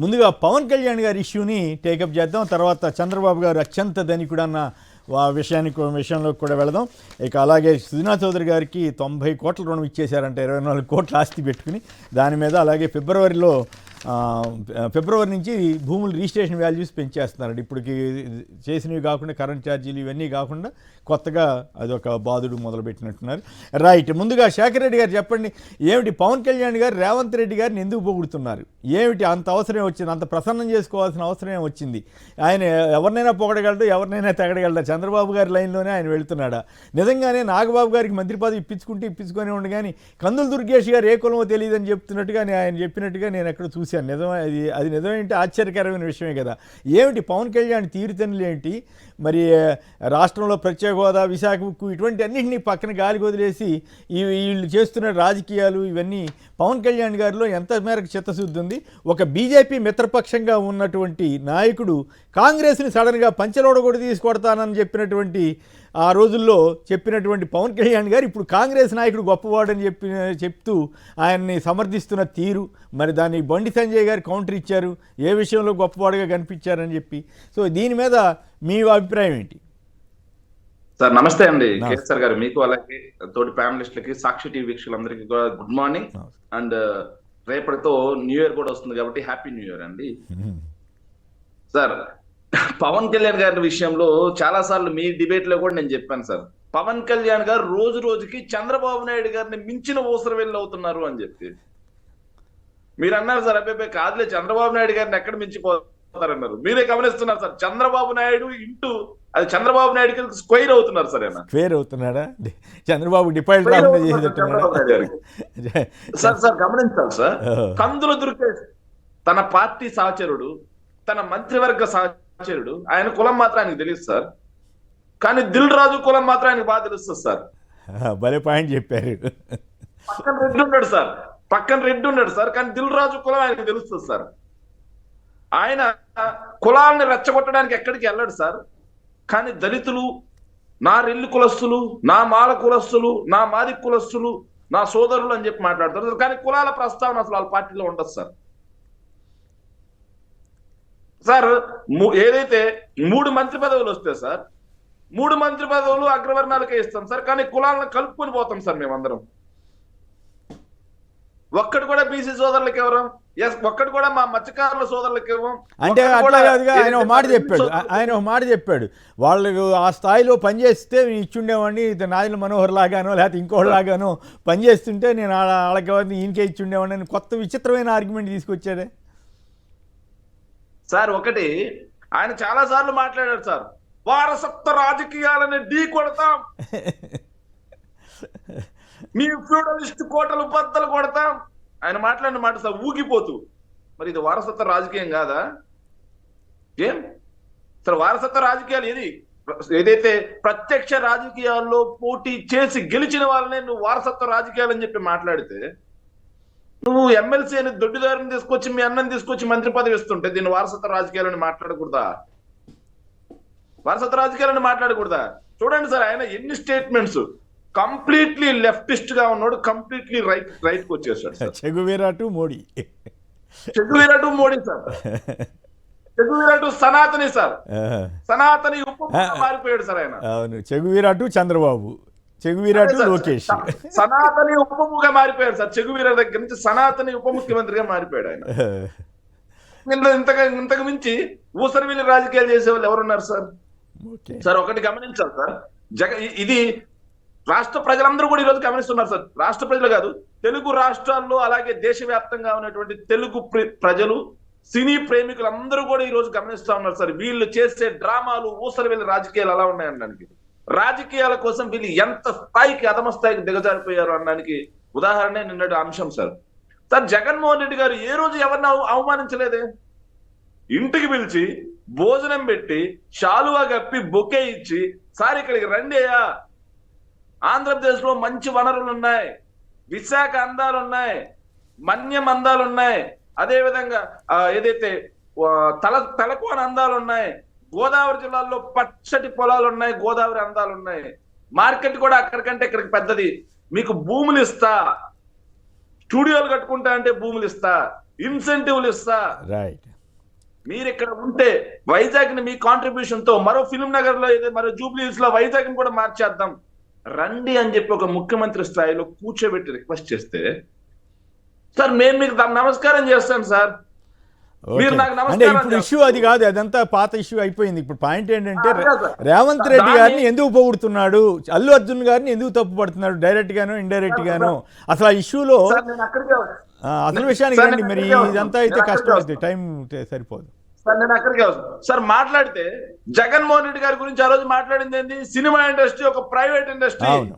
ముందుగా పవన్ కళ్యాణ్ గారి ఇష్యూని టేకప్ చేద్దాం. తర్వాత చంద్రబాబు గారు అత్యంత ధనికుడు అన్న విషయంలో కూడా వెళదాం. ఇక అలాగే సుజనా చౌదరి గారికి 90 కోట్ల రుణం ఇచ్చేశారంట, 24 కోట్ల ఆస్తి పెట్టుకుని. దాని మీద అలాగే ఫిబ్రవరి నుంచి భూములు రిజిస్ట్రేషన్ వాల్యూస్ పెంచేస్తున్నారండి. ఇప్పటికి చేసినవి కాకుండా కరెంట్ ఛార్జీలు ఇవన్నీ కాకుండా కొత్తగా అదొక బాధుడు మొదలుపెట్టినట్టున్నారు. రైట్, ముందుగా శేఖర్ రెడ్డి గారు చెప్పండి, ఏమిటి పవన్ కళ్యాణ్ గారు రేవంత్ రెడ్డి గారిని ఎందుకు పొగుడుతున్నారు? ఏమిటి అంత అవసరం వచ్చింది? అంత ప్రసన్నం చేసుకోవాల్సిన అవసరం వచ్చింది? ఆయన ఎవరినైనా పొగడగలడు, ఎవరినైనా తెగడగలడు. చంద్రబాబు గారి లైన్లోనే ఆయన వెళుతున్నాడా? నిజంగానే నాగబాబు గారికి మంత్రి పదవి ఇప్పించుకొని ఉండి కానీ కందుల దుర్గేష్ గారు ఏ కులమో తెలియదని చెప్తున్నట్టుగా ఆయన చెప్పినట్టుగా నేను ఎక్కడ చూశాను. నిజం అది నిజమేంటి? ఆశ్చర్యకరమైన విషయమే కదా. ఏమిటి పవన్ కళ్యాణ్ తీరుతెన్నులు ఏంటి? మరి రాష్ట్రంలో ప్రత్యేక హోదా, విశాఖ ఉక్కు ఇటువంటి అన్నింటినీ పక్కన గాలికి వదిలేసి వీళ్ళు చేస్తున్న రాజకీయాలు ఇవన్నీ పవన్ కళ్యాణ్ గారిలో ఎంత మేరకు చిత్తశుద్ధి ఉంది? ఒక బీజేపీ మిత్రపక్షంగా ఉన్నటువంటి నాయకుడు కాంగ్రెస్ని సడన్గా పంచెలోడ కూడా తీసుకొడతానని చెప్పినటువంటి ఆ రోజుల్లో చెప్పినటువంటి పవన్ కళ్యాణ్ గారు ఇప్పుడు కాంగ్రెస్ నాయకుడు గొప్పవాడని చెప్తూ ఆయన్ని సమర్థిస్తున్న తీరు, మరి దాన్ని బండి సంజయ్ గారు కౌంటర్ ఇచ్చారు, ఏ విషయంలో గొప్పవాడుగా కనిపించారని చెప్పి. సో దీని మీద మీ అభిప్రాయం ఏంటి? సార్ నమస్తే అండి కేసీఆర్ గారు, మీకు అలాగే తోటి ప్యానలిస్టులకి, సాక్షి టీవీ వీక్షకులందరికీ కూడా గుడ్ మార్నింగ్. అండ్ రేపటితో న్యూ ఇయర్ కూడా వస్తుంది కాబట్టి హ్యాపీ న్యూ ఇయర్ అండి. సార్ పవన్ కళ్యాణ్ గారి విషయంలో చాలా సార్లు మీ డిబేట్ లో కూడా నేను చెప్పాను సార్, పవన్ కళ్యాణ్ గారు రోజు రోజుకి చంద్రబాబు నాయుడు గారిని మించిన ఊసరవెల్లి అవుతున్నారు అని చెప్పి మీరు అన్నారు సార్. అబ్బాయి కాదులే, చంద్రబాబు నాయుడు గారిని ఎక్కడ మించిపోతారన్నారు. మీరే గమనిస్తున్నారు సార్, చంద్రబాబు నాయుడు ఇంటూ అది చంద్రబాబు నాయుడుకి స్క్వేర్ అవుతున్నారు సార్. ఆయన స్క్వేర్ అవుతున్నాడా? చంద్రబాబు డిపాజిట్ సార్ గమనించాలి సార్. కందుల దుర్గేష్ తన పార్టీ సహచరుడు, తన మంత్రివర్గ సహచరుడు, ఆయన కులం మాత్రం ఆయనకు తెలుసు సార్. కానీ దిల్ రాజు కులం మాత్రం ఆయనకు బాగా తెలుస్తుంది సార్. భలే పాయింట్ చెప్పారు. పక్కన రెడ్డి ఉన్నాడు సార్, కానీ దిల్ రాజు కులం ఆయనకు తెలుస్తుంది సార్. ఆయన కులాన్ని రెచ్చగొట్టడానికి ఎక్కడికి వెళ్ళాడు సార్. కానీ దళితులు, నా రెల్లి కులస్తులు, నా మాల కులస్తులు, నా మాది కులస్తులు, నా సోదరులు అని చెప్పి మాట్లాడతారు. కానీ కులాల ప్రస్తావన అసలు వాళ్ళ పార్టీలో ఉండదు సార్. సార్ ఏదైతే 3 మంత్రి పదవులు వస్తే సార్, 3 మంత్రి పదవులు అగ్రవర్ణాలకే ఇస్తాం సార్, కానీ కులాలను కలుపుకొని పోతాం సార్ మేమందరం. ఒక్కడు కూడా బీసీ సోదరులకు ఇవ్వరం, ఒక్కడు కూడా మా మత్స్యకారుల సోదరులకు ఇవ్వం. అంటే అట్లా కాదుగా, ఆయన ఒక మాట చెప్పాడు, వాళ్ళకు ఆ స్థాయిలో పనిచేస్తే ఇచ్చుండేవాడిని, నాయన మనోహర్ లాగానో లేకపోతే ఇంకోటి లాగానో పనిచేస్తుంటే నేను వాళ్ళకి ఈయనకే ఇచ్చుండేవాడిని అని కొత్త విచిత్రమైన ఆర్గ్యుమెంట్ తీసుకొచ్చాడే సార్. ఒకటి ఆయన చాలా సార్లు మాట్లాడారు సార్, వారసత్వ రాజకీయాలని ఢీ కొడతాం, మీ ఫ్యూడలిస్ట్ కోటలు బద్దలు కొడతాం. ఆయన మాట్లాడిన మాట సార్ ఊగిపోతూ. మరి ఇది వారసత్వ రాజకీయం కాదా? ఏం సార్ వారసత్వ రాజకీయాలు ఏదైతే ప్రత్యక్ష రాజకీయాల్లో పోటీ చేసి గెలిచిన వాళ్ళనే నువ్వు వారసత్వ రాజకీయాలు అని చెప్పి మాట్లాడితే, నువ్వు ఎమ్మెల్సీ అని దొడ్డిదారిని తీసుకొచ్చి మీ అన్నని తీసుకొచ్చి మంత్రి పదవి ఇస్తుంటే దీన్ని వారసత్వ రాజకీయాలని మాట్లాడకూడదా? వారసత్వ రాజకీయాలని మాట్లాడకూడదా? చూడండి సార్, ఆయన ఎన్ని స్టేట్మెంట్స్, కంప్లీట్లీ లెఫ్టిస్ట్ గా ఉన్నాడు, కంప్లీట్లీ రైట్ కు వచ్చేసాడు. Che Guevara to Modi sir, Che Guevara to సనాతని సార్, సనాతని ఉపముగా మారిపోయాడు సార్ ఆయన. అవును, Che Guevara to Chandrababu, Che Guevara to Lokesh. సనాతని ఉపముగా మారిపోయాడు సార్. చెగువీరా దగ్గర నుంచి సనాతని ఉప ముఖ్యమంత్రిగా మారిపోయాడు ఆయన. ఇంతకు మించి ఊసరవెల్లి రాజకీయాలు చేసే వాళ్ళు ఎవరున్నారు సార్? సార్ ఒకటి గమనించాలి సార్, ఇది రాష్ట్ర ప్రజలందరూ కూడా ఈరోజు గమనిస్తున్నారు సార్. రాష్ట్ర ప్రజలు కాదు, తెలుగు రాష్ట్రాల్లో అలాగే దేశవ్యాప్తంగా ఉన్నటువంటి తెలుగు ప్రజలు, సినీ ప్రేమికులు అందరూ కూడా ఈ రోజు గమనిస్తా ఉన్నారు సార్. వీళ్ళు చేసే డ్రామాలు, ఊసరవెల్లి రాజకీయాలు ఎలా ఉన్నాయనడానికి, రాజకీయాల కోసం వీళ్ళు ఎంత స్థాయికి అధమ స్థాయికి దిగజారిపోయారు అనడానికి ఉదాహరణ నిన్నటి అంశం సార్. సార్ జగన్మోహన్ రెడ్డి గారు ఏ రోజు ఎవరిని అవమానించలేదే. ఇంటికి పిలిచి భోజనం పెట్టి శాలువా కప్పి బొకే ఇచ్చి, సార్ ఇక్కడికి రండి అయ్యా, ఆంధ్రప్రదేశ్ లో మంచి వనరులు ఉన్నాయి, విశాఖ అందాలు ఉన్నాయి, మన్యం అందాలు ఉన్నాయి, అదే విధంగా ఏదైతే తలకోన అందాలు ఉన్నాయి, గోదావరి జిల్లాల్లో పచ్చటి పొలాలు ఉన్నాయి, గోదావరి అందాలు ఉన్నాయి, మార్కెట్ కూడా అక్కడికంటే ఇక్కడికి పెద్దది, మీకు భూములు ఇస్తా, స్టూడియోలు కట్టుకుంటా అంటే భూములు ఇస్తా, ఇన్సెంటివ్లు ఇస్తా, రైట్. మీరు ఇక్కడ ఉంటే వైజాగ్ ని మీ కాంట్రిబ్యూషన్ తో మరో ఫిల్మ్ నగర్ లో మరో జూబ్లీస్ లో వైజాగ్ ని కూడా మార్చేద్దాం రండి అని చెప్పి ఒక ముఖ్యమంత్రి స్థాయిలో కూర్చోబెట్టి రిక్వెస్ట్ చేస్తే, సార్ మేము మీకు నమస్కారం చేస్తాం సార్, మీరు నాకు అంటే నమస్కారం ఇప్పుడు ఇష్యూ చేస్తారు. అది కాదు, అదంతా పాత ఇష్యూ అయిపోయింది. ఇప్పుడు పాయింట్ ఏంటంటే అదే సార్. రేవంత్ రెడ్డి దాన్ని- గారిని ఎందుకు పొగుడుతున్నాడు, అల్లు అర్జున్ గారిని ఎందుకు తప్పు పడుతున్నాడు, డైరెక్ట్ గాను ఇండైరెక్ట్ గాను, అసలు ఆ ఇష్యూలో సార్ నేను అక్కడికే అసలు విషయానికి సార్, రండి. నేను మరి అక్కడికే వస్తాను. ఇదంతా అయితే నేను కష్టం అక్కడికే అవుతుంది, టైం సరిపోదు. సార్ నేను అక్కడికే వస్తాను. సార్ మాట్లాడితే జగన్మోహన్ రెడ్డి గారి గురించి ఆ రోజు మాట్లాడింది ఏంటి, సినిమా ఇండస్ట్రీ ఒక ప్రైవేట్ ఇండస్ట్రీ, అవును.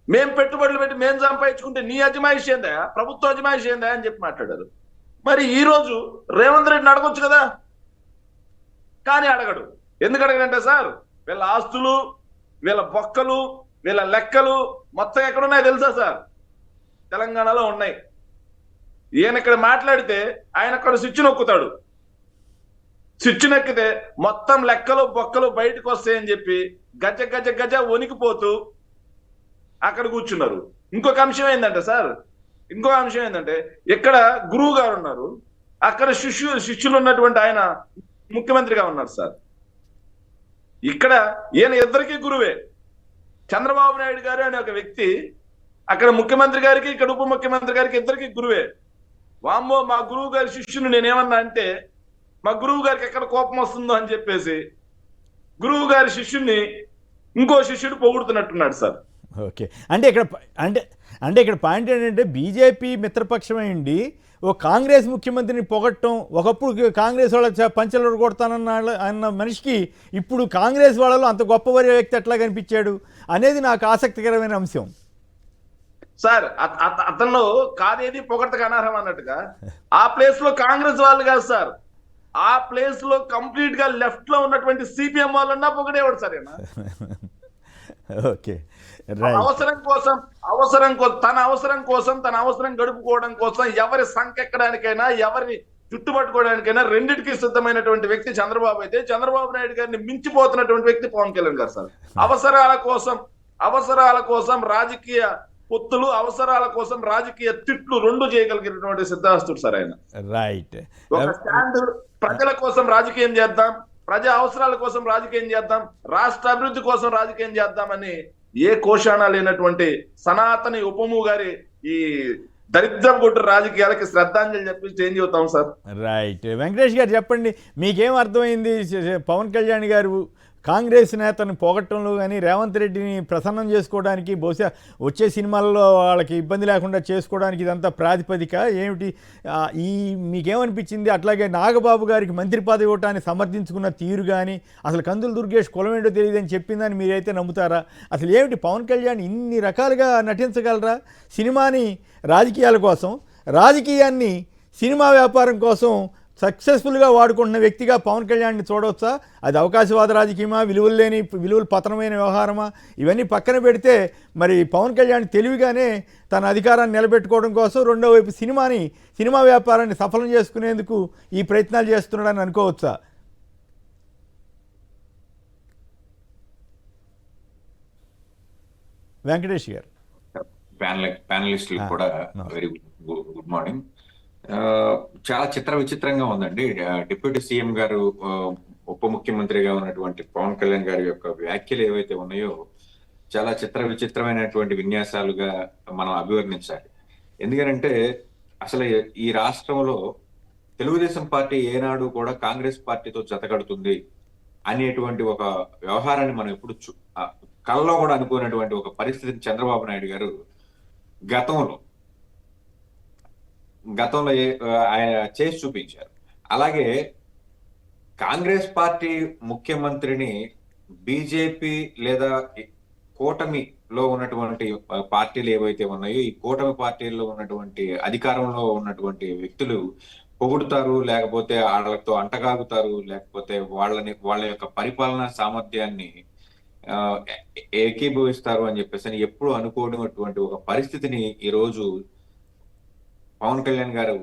మేం పెట్టుబడులు పెట్టి మేము సంపాదించుకుంటే నీ అజమాయిషి ఏందా, ప్రభుత్వ అజమాయిషి ఏందా అని చెప్పి మాట్లాడారు. మరి ఈ రోజు రేవంత్ రెడ్డిని అడగొచ్చు కదా, కానీ అడగడు. ఎందుకు అడగడంటే సార్ వీళ్ళ ఆస్తులు, వీళ్ళ బొక్కలు, వీళ్ళ లెక్కలు మొత్తం ఎక్కడున్నాయో తెలుసా సార్, తెలంగాణలో ఉన్నాయి. ఈయన ఇక్కడ మాట్లాడితే ఆయన అక్కడ స్విచ్ నొక్కుతాడు, స్విచ్ నొక్కితే మొత్తం లెక్కలు బొక్కలు బయటకు వస్తాయని చెప్పి గజ గజ గజ వణికిపోతూ అక్కడ కూర్చున్నారు. ఇంకొక అంశం ఏంటంటే సార్, ఇక్కడ గురువు గారు ఉన్నారు, అక్కడ శిష్యులు ఉన్నటువంటి ఆయన ముఖ్యమంత్రిగా ఉన్నారు సార్. ఇక్కడ ఈయన ఇద్దరికి గురువే. చంద్రబాబు నాయుడు గారు అనే ఒక వ్యక్తి అక్కడ ముఖ్యమంత్రి గారికి, ఇక్కడ ఉప ముఖ్యమంత్రి గారికి ఇద్దరికి గురువే. వామ్మో మా గురువు గారి శిష్యుని నేనేమన్నా అంటే మా గురువు గారికి ఎక్కడ కోపం వస్తుందో అని చెప్పేసి గురువు గారి శిష్యుని ఇంకో శిష్యుడు పొగుడుతున్నట్టున్నాడు సార్. ఓకే. అంటే ఇక్కడ పాయింట్ ఏంటంటే బీజేపీ మిత్రపక్షమైండి ఓ కాంగ్రెస్ ముఖ్యమంత్రిని పొగట్టం, ఒకప్పుడు కాంగ్రెస్ వాళ్ళ పంచెలు కొడతానన్న మనిషికి ఇప్పుడు కాంగ్రెస్ వాళ్ళలో అంత గొప్ప వ్యక్తి ఎట్లా కనిపించాడు అనేది నాకు ఆసక్తికరమైన అంశం సార్. అతను కాదేది పొగడతకు అనర్హం అన్నట్టుగా ఆ ప్లేస్ లో కాంగ్రెస్ వాళ్ళు కాదు సార్, ఆ ప్లేస్ లో కంప్లీట్ గా లెఫ్ట్ లో ఉన్నటువంటి సిపిఎం వాళ్ళన్నా పొగడేవాడు సార్. ఓకే. అవసరం కోసం తన అవసరం గడుపుకోవడం కోసం ఎవరి సంకెక్కడానికైనా ఎవరిని చుట్టుపట్టుకోవడానికైనా రెండిటికి సిద్ధమైనటువంటి వ్యక్తి చంద్రబాబు అయితే, చంద్రబాబు నాయుడు గారిని మించిపోతున్నటువంటి వ్యక్తి పవన్ కళ్యాణ్ గారు సార్. అవసరాల కోసం రాజకీయ పొత్తులు, అవసరాల కోసం రాజకీయ తిట్లు రెండు చేయగలిగినటువంటి సిద్ధాస్తుడు సార్ ఆయన. రైట్. ఒక స్టాండ్, ప్రజల కోసం రాజకీయం చేద్దాం, ప్రజా అవసరాల కోసం రాజకీయం చేద్దాం, రాష్ట్ర అభివృద్ధి కోసం రాజకీయం చేద్దామని ఏ కోశాన లేనటువంటి సనాతని ఉపము గారి ఈ దరిద్రం కొట్టు రాజకీయాలకి శ్రద్ధాంజలి చెప్పి చేంజ్ అవుతాం సార్. రైట్. వెంకటేష్ గారు చెప్పండి, మీకేం అర్థమైంది పవన్ కళ్యాణ్ గారు కాంగ్రెస్ నేతను పోగొట్టడంలో కానీ రేవంత్ రెడ్డిని ప్రసన్నం చేసుకోవడానికి, బహుశా వచ్చే సినిమాల్లో వాళ్ళకి ఇబ్బంది లేకుండా చేసుకోవడానికి ఇదంతా ప్రాతిపదిక ఏమిటి? మీకేమనిపించింది? అట్లాగే నాగబాబు గారికి మంత్రి పదవి ఇవ్వటాన్ని సమర్థించుకున్న తీరు కానీ, అసలు కందుల దుర్గేష్ కులం ఏంటో తెలియదని చెప్పిందని మీరైతే నమ్ముతారా? అసలు ఏమిటి పవన్ కళ్యాణ్ ఇన్ని రకాలుగా నటించగలరా? సినిమాని రాజకీయాల కోసం, రాజకీయాన్ని సినిమా వ్యాపారం కోసం సక్సెస్ఫుల్గా వాడుకుంటున్న వ్యక్తిగా పవన్ కళ్యాణ్ని చూడవచ్చా? అది అవకాశవాద రాజకీయమా, విలువలు పతనమైన వ్యవహారమా? ఇవన్నీ పక్కన పెడితే మరి పవన్ కళ్యాణ్ తెలివిగానే తన అధికారాన్ని నిలబెట్టుకోవడం కోసం రెండో వైపు సినిమా వ్యాపారాన్ని సఫలం చేసుకునేందుకు ఈ ప్రయత్నాలు చేస్తున్నాడని అనుకోవచ్చా? వెంకటేష్ గారు. ప్యానలిస్టులకు కూడా వెరీ గుడ్ మార్నింగ్. చాలా విచిత్రంగా ఉందండి. డిప్యూటీ సీఎం గారు, ఉప ముఖ్యమంత్రిగా ఉన్నటువంటి పవన్ కళ్యాణ్ గారి యొక్క వ్యాఖ్యలు ఏవైతే ఉన్నాయో చాలా విచిత్రమైనటువంటి విన్యాసాలుగా మనం అభివర్ణించాలి. ఎందుకంటే అసలు ఈ రాష్ట్రంలో తెలుగుదేశం పార్టీ ఏనాడు కూడా కాంగ్రెస్ పార్టీతో జతకడుతుంది అనేటువంటి ఒక వ్యవహారాన్ని మనం ఎప్పుడు కళ్ళలో కూడా అనుకున్నటువంటి ఒక పరిస్థితిని చంద్రబాబు నాయుడు గారు గతంలో ఆయన చేసి చూపించారు. అలాగే కాంగ్రెస్ పార్టీ ముఖ్యమంత్రిని బీజేపీ లేదా కూటమిలో ఉన్నటువంటి పార్టీలు ఏవైతే ఉన్నాయో ఈ కూటమి పార్టీల్లో ఉన్నటువంటి అధికారంలో ఉన్నటువంటి వ్యక్తులు పొగుడుతారు, లేకపోతే వాళ్ళతో అంటగాగుతారు, లేకపోతే వాళ్ళ యొక్క పరిపాలనా సామర్థ్యాన్ని ఏకీభవిస్తారు అని చెప్పేసి ఎప్పుడు అనుకోనటువంటి ఒక పరిస్థితిని ఈ రోజు పవన్ కళ్యాణ్ గారు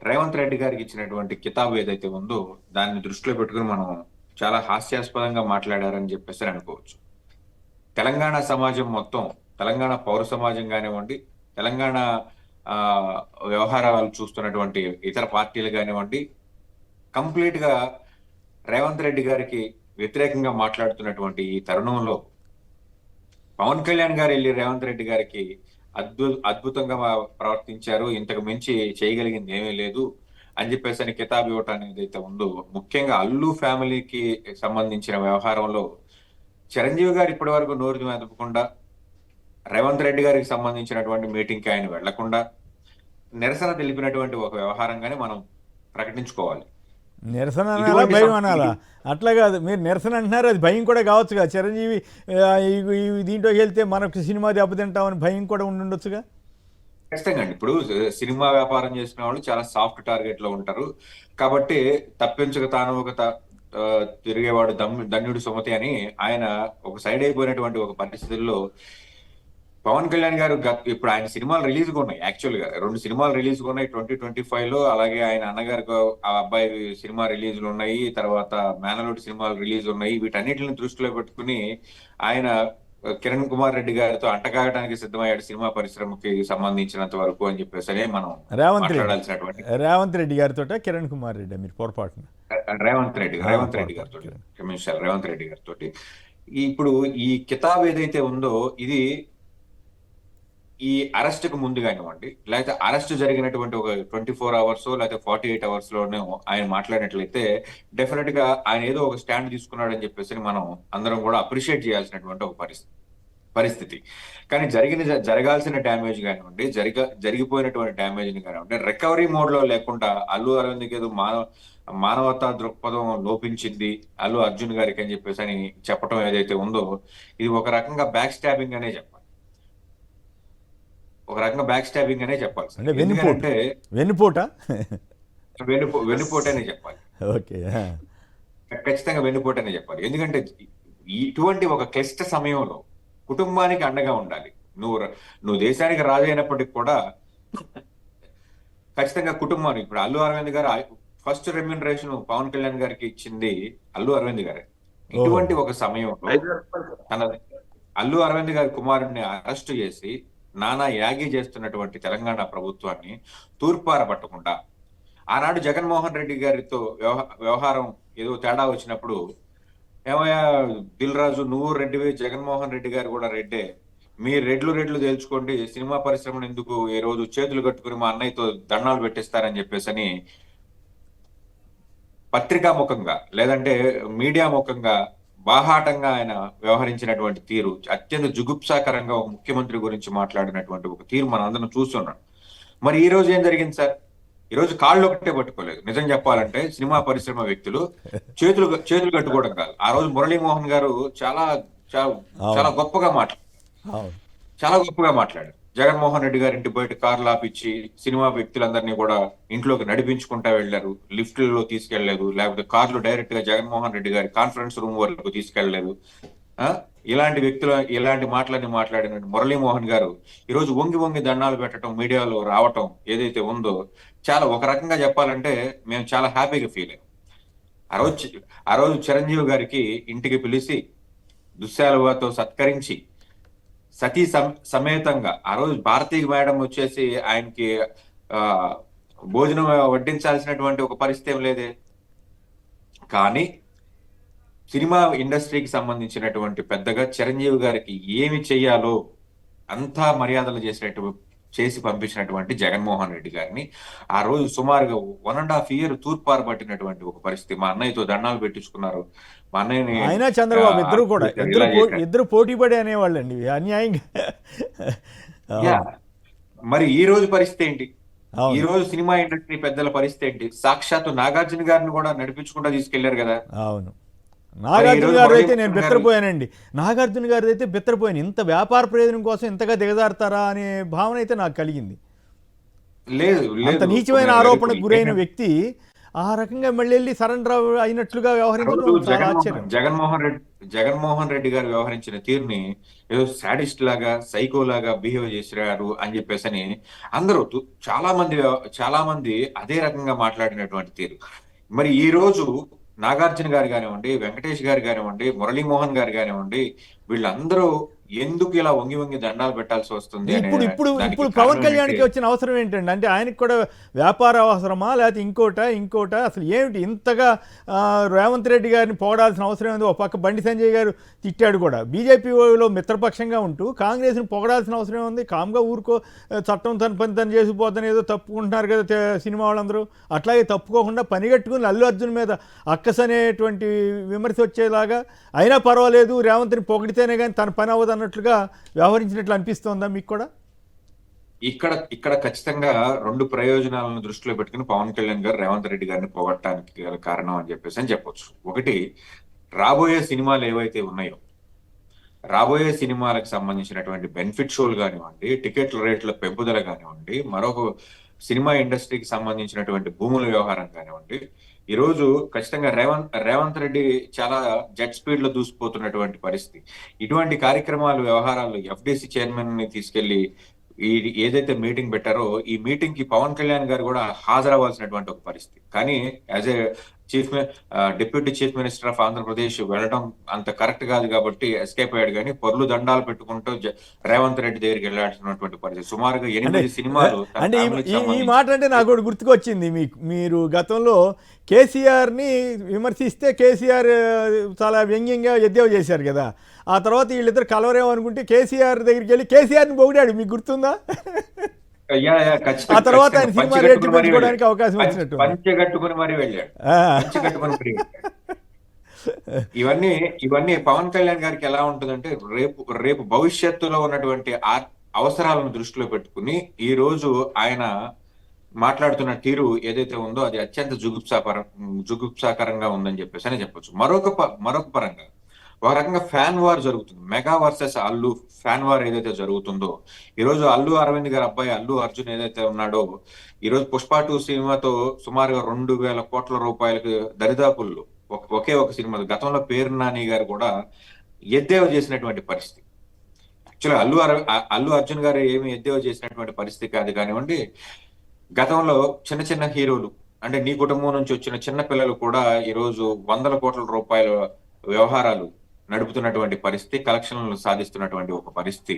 రేవంత్ రెడ్డి గారికి ఇచ్చినటువంటి కితాబు ఏదైతే ఉందో దాన్ని దృష్టిలో పెట్టుకుని మనం చాలా హాస్యాస్పదంగా మాట్లాడారని చెప్పేసి అనుకోవచ్చు. తెలంగాణ సమాజం మొత్తం, తెలంగాణ పౌర సమాజం కానివ్వండి, తెలంగాణ ఆ వ్యవహారాలు చూస్తున్నటువంటి ఇతర పార్టీలు కానివ్వండి, కంప్లీట్ గా రేవంత్ రెడ్డి గారికి వ్యతిరేకంగా మాట్లాడుతున్నటువంటి ఈ తరుణంలో పవన్ కళ్యాణ్ గారు వెళ్ళి రేవంత్ రెడ్డి గారికి అద్భుతంగా ప్రవర్తించారు, ఇంతకు మించి చేయగలిగింది ఏమీ లేదు అని చెప్పేసి అని కితాబ్ ఇవ్వటం అనేది అయితే ఉందో, ముఖ్యంగా అల్లు ఫ్యామిలీకి సంబంధించిన వ్యవహారంలో చిరంజీవి గారు ఇప్పటి వరకు నోరు మెదపకుండా, రేవంత్ రెడ్డి గారికి సంబంధించినటువంటి మీటింగ్ కి ఆయన వెళ్లకుండా నిరసన తెలిపినటువంటి ఒక వ్యవహారంగానే మనం ప్రకటించుకోవాలి. నిరసన అనాలా, భయం అనాలా? అట్లా కాదు, మీరు నిరసన అంటున్నారు, అది భయం కూడా కావచ్చు కదా. చిరంజీవి దీంట్లోకి వెళ్తే మనకు సినిమా దెబ్బతింటామని భయం కూడా ఉండుండొచ్చుగా. ఖచ్చితంగా అండి. ఇప్పుడు సినిమా వ్యాపారం చేసిన వాళ్ళు చాలా సాఫ్ట్ టార్గెట్ లో ఉంటారు కాబట్టి తప్పించక తాను ఒక తిరిగేవాడు ధన్యుడు సుమతి అని ఆయన ఒక సైడ్ అయిపోయినటువంటి ఒక పరిస్థితుల్లో పవన్ కళ్యాణ్ గారు ఇప్పుడు ఆయన సినిమాలు రిలీజ్ గా ఉన్నాయి. యాక్చువల్ గా 2 సినిమాలు రిలీజ్ గా ఉన్నాయి 2025 లో. అలాగే ఆయన అన్నగారికి ఆ అబ్బాయి సినిమా రిలీజ్లు ఉన్నాయి, తర్వాత మేనలోటి సినిమాలు రిలీజ్ ఉన్నాయి. వీటన్నిటిని దృష్టిలో పెట్టుకుని ఆయన కిరణ్ కుమార్ రెడ్డి గారితో అంటకాగడానికి సిద్ధమయ్యాడు సినిమా పరిశ్రమకి సంబంధించినంత వరకు అని చెప్పేసి మనం మాట్లాడాల్సినటువంటి. రేవంత్ రెడ్డి గారితో కిరణ్ కుమార్ రెడ్డి మీరు పొరపాటున రేవంత్ రెడ్డి గారితో క్షమించాలి, రేవంత్ రెడ్డి గారితో. ఇప్పుడు ఈ కితాబ్ ఏదైతే ఉందో ఇది ఈ అరెస్ట్ కు ముందు కానివ్వండి, లేకపోతే అరెస్ట్ జరిగినటువంటి ఒక 24 అవర్స్ లేకపోతే 48 అవర్స్ లోనే ఆయన మాట్లాడినట్లయితే డెఫినెట్ గా ఆయన ఏదో ఒక స్టాండ్ తీసుకున్నాడని చెప్పేసి మనం అందరం కూడా అప్రిషియేట్ చేయాల్సినటువంటి ఒక పరిస్థితి. కానీ జరగాల్సిన డ్యామేజ్ కానివ్వండి, జరిగిపోయినటువంటి డ్యామేజ్ ని కానివ్వండి, రికవరీ మోడ్ లో లేకుండా అల్లు అరవింద్కి ఏదో మానవతా దృక్పథం లోపించింది అల్లు అర్జున్ గారికి అని చెప్పేసి అని చెప్పడం ఏదైతే ఉందో, ఇది ఒక రకంగా బ్యాక్ స్టాబింగ్ అనే చెప్పాలి. ఒక రకంగా బ్యాక్ స్టాబింగ్ అనే చెప్పాలి. ఎందుకంటే వెన్నుపోటనే చెప్పాలి. ఖచ్చితంగా వెన్నుపోటనే చెప్పాలి. ఎందుకంటే ఇటువంటి ఒక క్లిష్ట సమయంలో కుటుంబానికి అండగా ఉండాలి. నువ్వు దేశానికి రాజు అయినప్పటికీ కూడా ఖచ్చితంగా కుటుంబానికి. ఇప్పుడు అల్లు అరవింద్ గారు ఫస్ట్ రెమ్యూనరేషన్ పవన్ కళ్యాణ్ గారికి ఇచ్చింది అల్లు అరవింద్ గారే. ఇటువంటి ఒక సమయంలో అల్లు అరవింద్ గారి కుమారుడిని అరెస్ట్ చేసి నానా యాగి చేస్తున్నటువంటి తెలంగాణ ప్రభుత్వాన్ని తూర్పారబట్టకుండా, ఆనాడు జగన్మోహన్ రెడ్డి గారితో వ్యవహారం ఏదో తేడా వచ్చినప్పుడు, ఏమయ్యా దిల్ రాజు నువ్వు రెడ్డివి, జగన్మోహన్ రెడ్డి గారు కూడా రెడ్డే, మీ రెడ్లు తేల్చుకోండి, సినిమా పరిశ్రమను ఎందుకు ఈ రోజు చేతులు కట్టుకుని మా అన్నయ్యతో దండాలు పెట్టిస్తారని చెప్పేసి అని పత్రికా ముఖంగా లేదంటే మీడియా ముఖంగా బాహాటంగా ఆయన వ్యవహరించినటువంటి తీరు, అత్యంత జుగుప్సాకరంగా ఒక ముఖ్యమంత్రి గురించి మాట్లాడినటువంటి ఒక తీరు మనం అందరం చూస్తున్నాం. మరి ఈ రోజు ఏం జరిగింది సార్? ఈ రోజు కాళ్ళు ఒకటే పట్టుకోలేదు. నిజం చెప్పాలంటే సినిమా పరిశ్రమ వ్యక్తులు చేతులు కట్టుకోవడం కాదు. ఆ రోజు మురళీమోహన్ గారు చాలా గొప్పగా మాట్లాడారు. జగన్మోహన్ రెడ్డి గారి ఇంటి బయట కార్లు ఆపిచ్చి సినిమా వ్యక్తులందరినీ కూడా ఇంట్లోకి నడిపించుకుంటా వెళ్లారు. లిఫ్ట్లలో తీసుకెళ్లేదు, లేకపోతే కార్లు డైరెక్ట్ గా జగన్మోహన్ రెడ్డి గారి కాన్ఫరెన్స్ రూమ్ వరకు తీసుకెళ్లలేదు. ఇలాంటి వ్యక్తులు ఇలాంటి మాటలన్నీ మాట్లాడిన మురళీమోహన్ గారు ఈరోజు వంగి దండాలు పెట్టడం, మీడియాలో రావటం ఏదైతే ఉందో, చాలా ఒక రకంగా చెప్పాలంటే మేము చాలా హ్యాపీగా ఫీల్ అయ్యాం. ఆ రోజు చిరంజీవి గారికి ఇంటికి పిలిచి దుశ్శాలువాతో సత్కరించి సతీ సమేతంగా ఆ రోజు భారతీయ మేడం వచ్చేసి ఆయనకి భోజనం వడ్డించాల్సినటువంటి ఒక పరిస్థితి ఏం లేదే. కానీ సినిమా ఇండస్ట్రీకి సంబంధించినటువంటి పెద్దగా చిరంజీవి గారికి ఏమి చెయ్యాలో అంతా మర్యాదలు చేసి పంపించినటువంటి జగన్మోహన్ రెడ్డి గారిని ఆ రోజు సుమారుగా 1.5 year తూర్పారబట్టినటువంటి ఒక పరిస్థితి. మా అన్నయ్యతో దండాలు పెట్టించుకున్నారు. మా అన్నయ్యని ఆయన చంద్రబాబు ఇద్దరు పోటీ పడి అనేవాళ్ళండి అన్యాయంగా. మరి ఈ రోజు పరిస్థితి ఏంటి? ఈ రోజు సినిమా ఇండస్ట్రీ పెద్దల పరిస్థితి ఏంటి? సాక్షాత్తు నాగార్జున గారిని కూడా నడిపించుకుంటా తీసుకెళ్లారు కదా. అవును, నాగార్జున గారు అయితే నేను బెత్తరపోయానండి. నాగార్జున గారి అయితే బెత్తరపోయాను. ఇంత వ్యాపార ప్రయోజనం కోసం ఇంతగా దిగజారుతారా అనే భావన అయితే నాకు కలిగింది. లేదు, అంత నీచమైన ఆరోపణకు గురైన వ్యక్తి ఆ రకంగా మళ్ళీ వెళ్ళి సరెండర్ అయినట్లుగా వ్యవహరించడం. జగన్మోహన్ రెడ్డి గారు వ్యవహరించిన తీరుని ఏదో సాడిస్ట్ లాగా, సైకో లాగా బిహేవ్ చేశారు అని చెప్పేసి అని అందరూ చాలా మంది అదే రకంగా మాట్లాడినటువంటి తీరు. మరి ఈ రోజు నాగార్జున గారు కానివ్వండి, వెంకటేష్ గారు కానివ్వండి, మురళీమోహన్ గారు కానివ్వండి, వీళ్ళందరూ ఎందుకు ఇలా వంగి వంగి దండాలు పెట్టాల్సి వస్తుంది అనే ఇప్పుడు ఇప్పుడు దానికి ఇప్పుడు కారణం పవన్ ఏంటంటే, కళ్యాణ్కి వచ్చిన అవసరం ఏంటండి? అంటే ఆయనకు కూడా వ్యాపార అవసరమా, లేకపోతే ఇంకోట అసలు ఏమిటి ఇంతగా రేవంత్ రెడ్డి గారిని పొగడాల్సిన అవసరం ఏంది? ఒక పక్క బండి సంజయ్ గారు తిట్టాడు కూడా, బీజేపీలో మిత్రపక్షంగా ఉంటూ కాంగ్రెస్ని పొగడాల్సిన అవసరం ఏముంది? కామ్గా ఊరుకో, చట్టం తన పని తను చేసిపోతాను ఏదో తప్పుకుంటున్నారు కదా సినిమా వాళ్ళందరూ. అట్లాగే తప్పుకోకుండా పని కట్టుకుని అల్లు అర్జున్ మీద అక్కస్ అనేటువంటి విమర్శ వచ్చేలాగా, అయినా పర్వాలేదు రేవంత్ని పొగిడితేనే కానీ తన పని అవ్వదు అన్నట్లుగా వ్యవహరించినట్లు అనిపిస్తోందా మీకు కూడా? ఇక్కడ ఖచ్చితంగా 2 ప్రయోజనాలను దృష్టిలో పెట్టుకుని పవన్ కళ్యాణ్ గారు రేవంత్ రెడ్డి గారిని పోగొట్టడానికి గల కారణం అని చెప్పేసి అని చెప్పొచ్చు. ఒకటి, రాబోయే సినిమాలు ఏవైతే ఉన్నాయో, రాబోయే సినిమాలకు సంబంధించినటువంటి బెనిఫిట్ షోలు కానివ్వండి, టికెట్ల రేట్ల పెంపుదల కానివ్వండి, మరొక సినిమా ఇండస్ట్రీకి సంబంధించినటువంటి భూముల వ్యవహారం కానివ్వండి, ఈ రోజు ఖచ్చితంగా రేవంత్ రెడ్డి చాలా జెట్ స్పీడ్ లో దూసిపోతున్నటువంటి పరిస్థితి. ఇటువంటి కార్యక్రమాలు, వ్యవహారాలు ఎఫ్డిసి చైర్మన్ ని తీసుకెళ్లి ఏదైతే మీటింగ్ పెట్టారో, ఈ మీటింగ్ కి పవన్ కళ్యాణ్ గారు కూడా హాజరవ్వాల్సినటువంటి ఒక పరిస్థితి. కానీ as a deputy chief minister of Andhra Pradesh వెళ్ళడం అంత కరెక్ట్ కాదు కాబట్టి ఎస్కేప్ అయ్యాడు. కానీ పొర్లు దండాలు పెట్టుకుంటూ రేవంత్ రెడ్డి దగ్గరికి వెళ్ళాల్సినటువంటి పరిస్థితి. సుమారుగా 8 సినిమాలు. అంటే ఈ మాట అంటే నాకు ఒకటి గుర్తుకొచ్చింది. మీరు గతంలో కేసీఆర్ని విమర్శిస్తే కేసీఆర్ చాలా వ్యంగ్యంగా ఎద్దేవా చేశారు కదా, ఆ తర్వాత వీళ్ళిద్దరు కలవరేమో అనుకుంటే కేసీఆర్ దగ్గరికి వెళ్ళి కేసీఆర్ని పొగిడాడు, మీకు గుర్తుందా? ఆ తర్వాత ఆయన సినిమా రేట్లు పెంచుకోవడానికి అవకాశం వచ్చినట్టు పంచగట్టుకుని మరి వెళ్ళాడు. ఇవన్నీ పవన్ కళ్యాణ్ గారికి ఎలా ఉంటుందంటే, రేపు భవిష్యత్తులో ఉన్నటువంటి అవసరాలను దృష్టిలో పెట్టుకుని ఈ రోజు ఆయన మాట్లాడుతున్న తీరు ఏదైతే ఉందో అది అత్యంత జుగుప్సాకరంగా ఉందని చెప్పేసి అని చెప్పొచ్చు. మరొక పరంగా ఒక రకంగా ఫ్యాన్ వార్ జరుగుతుంది. Mega versus Allu fan war ఏదైతే జరుగుతుందో, ఈ రోజు అల్లు అరవింద్ గారి అబ్బాయి అల్లు అర్జున్ ఏదైతే ఉన్నాడో, ఈ రోజు పుష్ప 2 సినిమాతో సుమారుగా 2,000 కోట్ల రూపాయలకు దరిదాపుల్లో ఒకే ఒక సినిమా. గతంలో పేరు నాని గారు కూడా ఎద్దేవా చేసినటువంటి పరిస్థితి. యాక్చువల్గా అల్లు అర్జున్ గారు ఏమి ఎద్దేవా చేసినటువంటి పరిస్థితి కాదు కానివ్వండి. గతంలో చిన్న హీరోలు, అంటే నీ కుటుంబం నుంచి వచ్చిన చిన్న పిల్లలు కూడా ఈ రోజు 100 కోట్ల రూపాయల వ్యవహారాలు నడుపుతున్నటువంటి పరిస్థితి, కలెక్షన్లు సాధిస్తున్నటువంటి ఒక పరిస్థితి.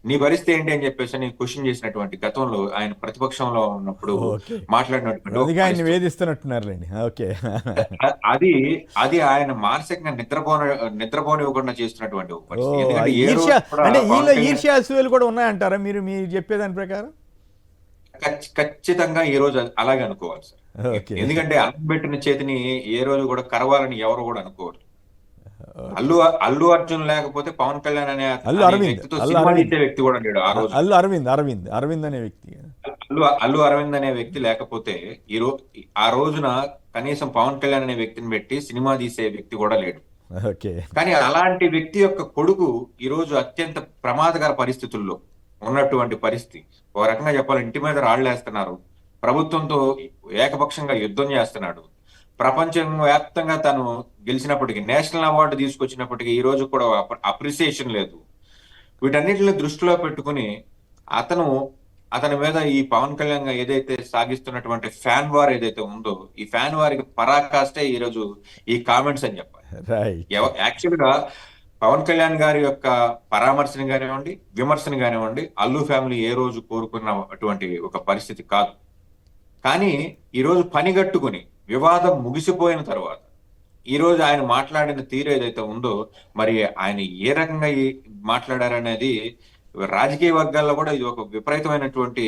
నీ పరిస్థితి ఏంటి అని చెప్పేసి అని క్వశ్చన్ చేసినటువంటి, గతంలో ఆయన ప్రతిపక్షంలో ఉన్నప్పుడు మాట్లాడినటువంటి వేధిస్తున్నట్టున్నారులేండి. ఓకే, అది ఆయన మానసికంగా నిద్రపోనివ్వకుండా చేస్తున్నటువంటి ఒక పరిస్థితి. ఈర్ష్యాసులు కూడా ఉన్నాయంటారా మీరు చెప్పేదాని ప్రకారం? ఖచ్చితంగా ఈ రోజు అలాగే అనుకోవాలి సార్. ఎందుకంటే అన్నం పెట్టిన చేతిని ఏ రోజు కూడా కరవాలని ఎవరు కూడా అనుకోరు. అల్లు అర్జున్ లేకపోతే పవన్ కళ్యాణ్ అనే వ్యక్తితో సినిమా తీసే వ్యక్తి కూడా లేడు ఆ రోజు. అరవింద్ అనే వ్యక్తి, అల్లు అరవింద్ అనే వ్యక్తి లేకపోతే ఆ రోజున కనీసం పవన్ కళ్యాణ్ అనే వ్యక్తిని పెట్టి సినిమా తీసే వ్యక్తి కూడా లేడు. కానీ అలాంటి వ్యక్తి యొక్క కొడుకు ఈ రోజు అత్యంత ప్రమాదకర పరిస్థితుల్లో ఉన్నటువంటి పరిస్థితి. ఒక రకంగా చెప్పాలి, ఇంటి మీద రాళ్లేస్తున్నారు, ప్రభుత్వంతో ఏకపక్షంగా యుద్ధం చేస్తున్నాడు. ప్రపంచం వ్యాప్తంగా తను గెలిచినప్పటికీ, నేషనల్ అవార్డు తీసుకొచ్చినప్పటికీ ఈ రోజు కూడా అప్రిసియేషన్ లేదు. వీటన్నిటిని దృష్టిలో పెట్టుకుని అతని మీద ఈ పవన్ కళ్యాణ్ ఏదైతే సాగిస్తున్నటువంటి ఫ్యాన్ వార్ ఏదైతే ఉందో, ఈ ఫ్యాన్ వారికి పరాకాష్టే ఈ రోజు ఈ కామెంట్స్ అని చెప్పాలి. యాక్చువల్ గా పవన్ కళ్యాణ్ గారి యొక్క పరామర్శని కానివ్వండి, విమర్శని కానివ్వండి, అల్లు ఫ్యామిలీ ఏ రోజు కోరుకున్న అటువంటి ఒక పరిస్థితి కాదు. కానీ ఈ రోజు పనిగట్టుకుని వివాదం ముగిసిపోయిన తర్వాత ఈ రోజు ఆయన మాట్లాడిన తీరు ఏదైతే ఉందో, మరి ఆయన ఏ రకంగా మాట్లాడారనేది రాజకీయ వర్గాల్లో కూడా ఇది ఒక విపరీతమైనటువంటి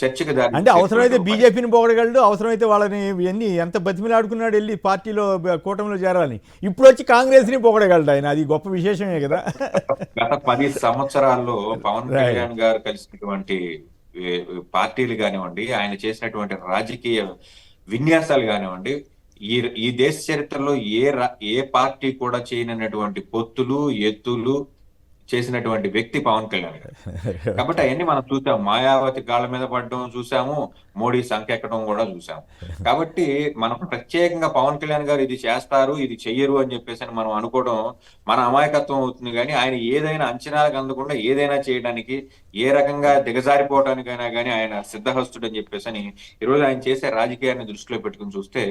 చర్చకు దారి. అంటే అవసరమైతే బీజేపీని పొగడగలడు, అవసరమైతే వాళ్ళని ఎన్ని ఎంత బతిమిలాడుకున్నాడు వెళ్ళి పార్టీలో కూటమిలో చేరాలని, ఇప్పుడు వచ్చి కాంగ్రెస్ ని పొగడగలడు ఆయన. అది గొప్ప విశేషమే కదా. గత 10 సంవత్సరాల్లో పవన్ కళ్యాణ్ గారు కలిసినటువంటి పార్టీలు కానివ్వండి, ఆయన చేసినటువంటి రాజకీయ విన్యాసాలు కానివ్వండి, ఈ దేశ చరిత్రలో ఏ పార్టీ కూడా చేయనటువంటి పొత్తులు, ఎత్తులు చేసినటువంటి వ్యక్తి పవన్ కళ్యాణ్ గారు. కాబట్టి అవన్నీ మనం చూసాము. మాయావతి కాళ్ళ మీద పడడం చూసాము, మోడీ సంకెక్కడం కూడా చూసాం. కాబట్టి మనం ప్రత్యేకంగా పవన్ కళ్యాణ్ గారు ఇది చేస్తారు ఇది చెయ్యరు అని చెప్పేసి అని మనం అనుకోవడం మన అమాయకత్వం అవుతుంది. కానీ ఆయన ఏదైనా అంచనాలకు అందకుండా ఏదైనా చేయడానికి, ఏ రకంగా దిగజారిపోవడానికైనా కానీ ఆయన సిద్ధహస్తుడు అని చెప్పేసి అని ఈరోజు ఆయన చేసే రాజకీయాన్ని దృష్టిలో పెట్టుకుని చూస్తే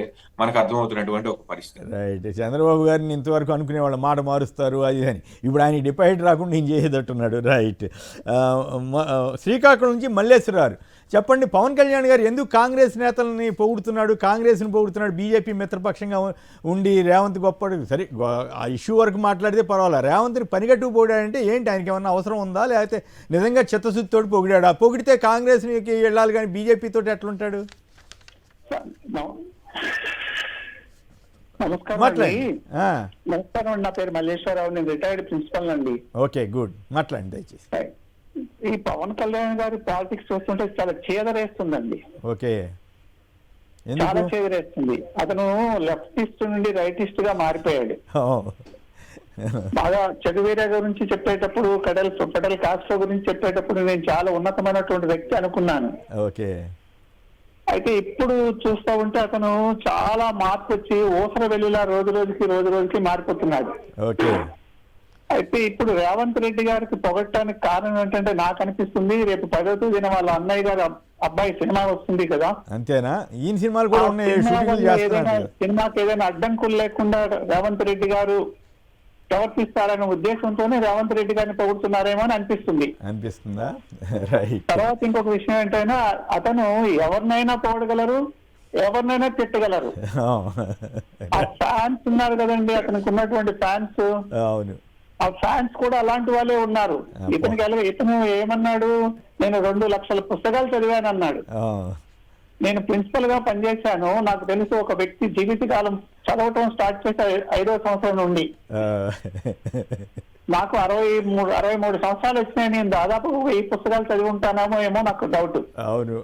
మనకు అర్థమవుతున్నటువంటి ఒక పరిస్థితి. రైట్. చంద్రబాబు గారిని ఇంతవరకు అనుకునేవాళ్ళు మాట మారుస్తారు అది అని, ఇప్పుడు ఆయన డిపాజిట్ రాకుండా నేను చేసేటట్టున్నాడు. రైట్. శ్రీకాకుళం నుంచి మల్లేశ్వరరావు చెప్పండి, పవన్ కళ్యాణ్ గారు ఎందుకు కాంగ్రెస్ నేతలని పొగుడుతున్నాడు, కాంగ్రెస్ని పొగుడుతున్నాడు, బీజేపీ మిత్రపక్షంగా ఉండి రేవంత్ గొప్పడు, సరే ఆ ఇష్యూ వరకు మాట్లాడితే పర్వాలేదు, రేవంత్ని పనిగట్టుకు పొగిడాడంటే ఏంటి, ఆయనకి ఏమన్నా అవసరం ఉందా, లేకపోతే నిజంగా చిత్తశుద్ధితోటి పొగిడాడా? పొగిడితే కాంగ్రెస్కి వెళ్ళాలి కానీ బీజేపీతో ఎట్లుంటాడు? నమస్కారం మాట్లాడండి. నమస్కారం అండి, నా పేరు మల్లేశ్వరరావు, నేను రిటైర్డ్ ప్రిన్సిపల్ అండి. ఓకే, గుడ్, మాట్లాడండి దయచేసి. ఈ పవన్ కళ్యాణ్ గారి పాలిటిక్స్ చూస్తుంటే చాలా చేదరేస్తుందండి. ఓకే, చాలా చేదరేస్తుంది. అతను లెఫ్టిస్ట్ నుండి రైటిస్ట్ గా మారిపోయాడు. బాగా చెగువేరా గురించి చెప్పేటప్పుడు, ఫెడరల్ కాస్ట్రో గురించి చెప్పేటప్పుడు నేను చాలా ఉన్నతమైనటువంటి వ్యక్తి అనుకున్నాను. ఓకే. అయితే ఇప్పుడు చూస్తా ఉంటే అతను చాలా మార్పు వచ్చి ఊసర వెల్లిలా రోజు రోజుకి మారిపోతున్నాడు. ఓకే. అయితే ఇప్పుడు రేవంత్ రెడ్డి గారికి పొగట్టడానికి కారణం ఏంటంటే నాకు అనిపిస్తుంది, రేపు 10వ తేదీన వాళ్ళ అన్నయ్య గారి అబ్బాయి సినిమా వస్తుంది కదా. అంతేనా? ఈయన సినిమాలు కూడా ఉన్నాయి. సినిమాకి ఏదైనా అడ్డంకులు లేకుండా రేవంత్ రెడ్డి గారు ప్రవర్తిస్తారనే ఉద్దేశంతోనే రేవంత్ రెడ్డి గారిని పొగుడుతున్నారేమో అని అనిపిస్తుందా? తర్వాత ఇంకొక విషయం ఏంటైనా, అతను ఎవరినైనా పొగడగలరు, ఎవరినైనా తిట్టగలరు. ఆ ఫ్యాన్స్ ఉన్నారు కదండి, అతనికి ఉన్నటువంటి ఫ్యాన్స్, అవును, ఆ ఫ్యాన్స్ కూడా అలాంటి వాళ్ళే ఉన్నారు. ఇతను ఏమన్నాడు, నేను 2 లక్షల పుస్తకాలు చదివాను అన్నాడు. నేను ప్రిన్సిపల్ గా పనిచేశాను, నాకు తెలుసు ఒక వ్యక్తి జీవితకాలం చదవటం స్టార్ట్ చేసే 5వ సంవత్సరం నుండి నాకు 63 సంవత్సరాలు వచ్చినాయి. నేను దాదాపు 1000 పుస్తకాలు చదివి ఉంటానేమో ఏమో నాకు డౌట్. అవును,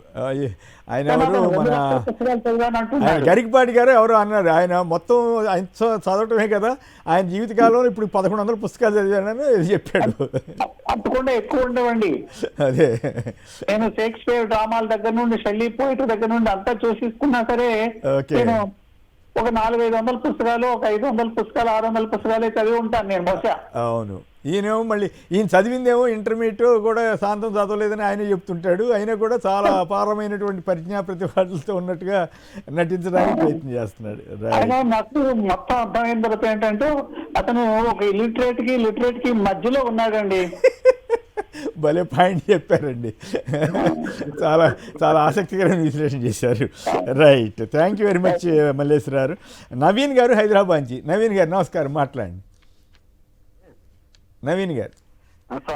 ఆయన ఎవరు, మన గరికపాటి గారు ఎవరు అన్నారు, ఆయన మొత్తం ఆయన చదవటమే కదా, ఆయన జీవితకాలంలో ఇప్పుడు 1100 పుస్తకాలు చదివానని చెప్పాడు. అంతకుండా ఎక్కువ ఉండవండి. అదే, నేను షేక్స్పియర్ డ్రామాల దగ్గర నుండి, షెల్లీ పోయిటరీ దగ్గర నుండి అంతా చూసిస్తున్నా సరే, నేను ఒక 400-500 పుస్తకాలు, ఒక 500 పుస్తకాలు, 600 పుస్తకాలే చదివి ఉంటాను నేను బహుశా. అవును, ఈయనేమో మళ్ళీ ఈయన చదివిందేమో ఇంటర్మీడియట్ కూడా శాంతం చదవలేదని ఆయన చెప్తుంటాడు. ఆయన కూడా చాలా అపారమైనటువంటి పరిజ్ఞా ప్రతిభాలతో ఉన్నట్టుగా నటించడానికి ప్రయత్నం చేస్తున్నాడు. నాకు మొత్తం అర్థమైన తర్వాత ఏంటంటే, అతను ఒక లిటరేట్ కి మధ్యలో ఉన్నాడండి. భలే పాయింట్ చెప్పారండి, చాలా చాలా ఆసక్తికరమైన విశ్లేషణ చేశారు. Right, thank you very much Malleswara Rao. Naveen గారు హైదరాబాద్ నుంచి. నవీన్ గారు నమస్కారం, మాట్లాడండి. నవీన్ గారు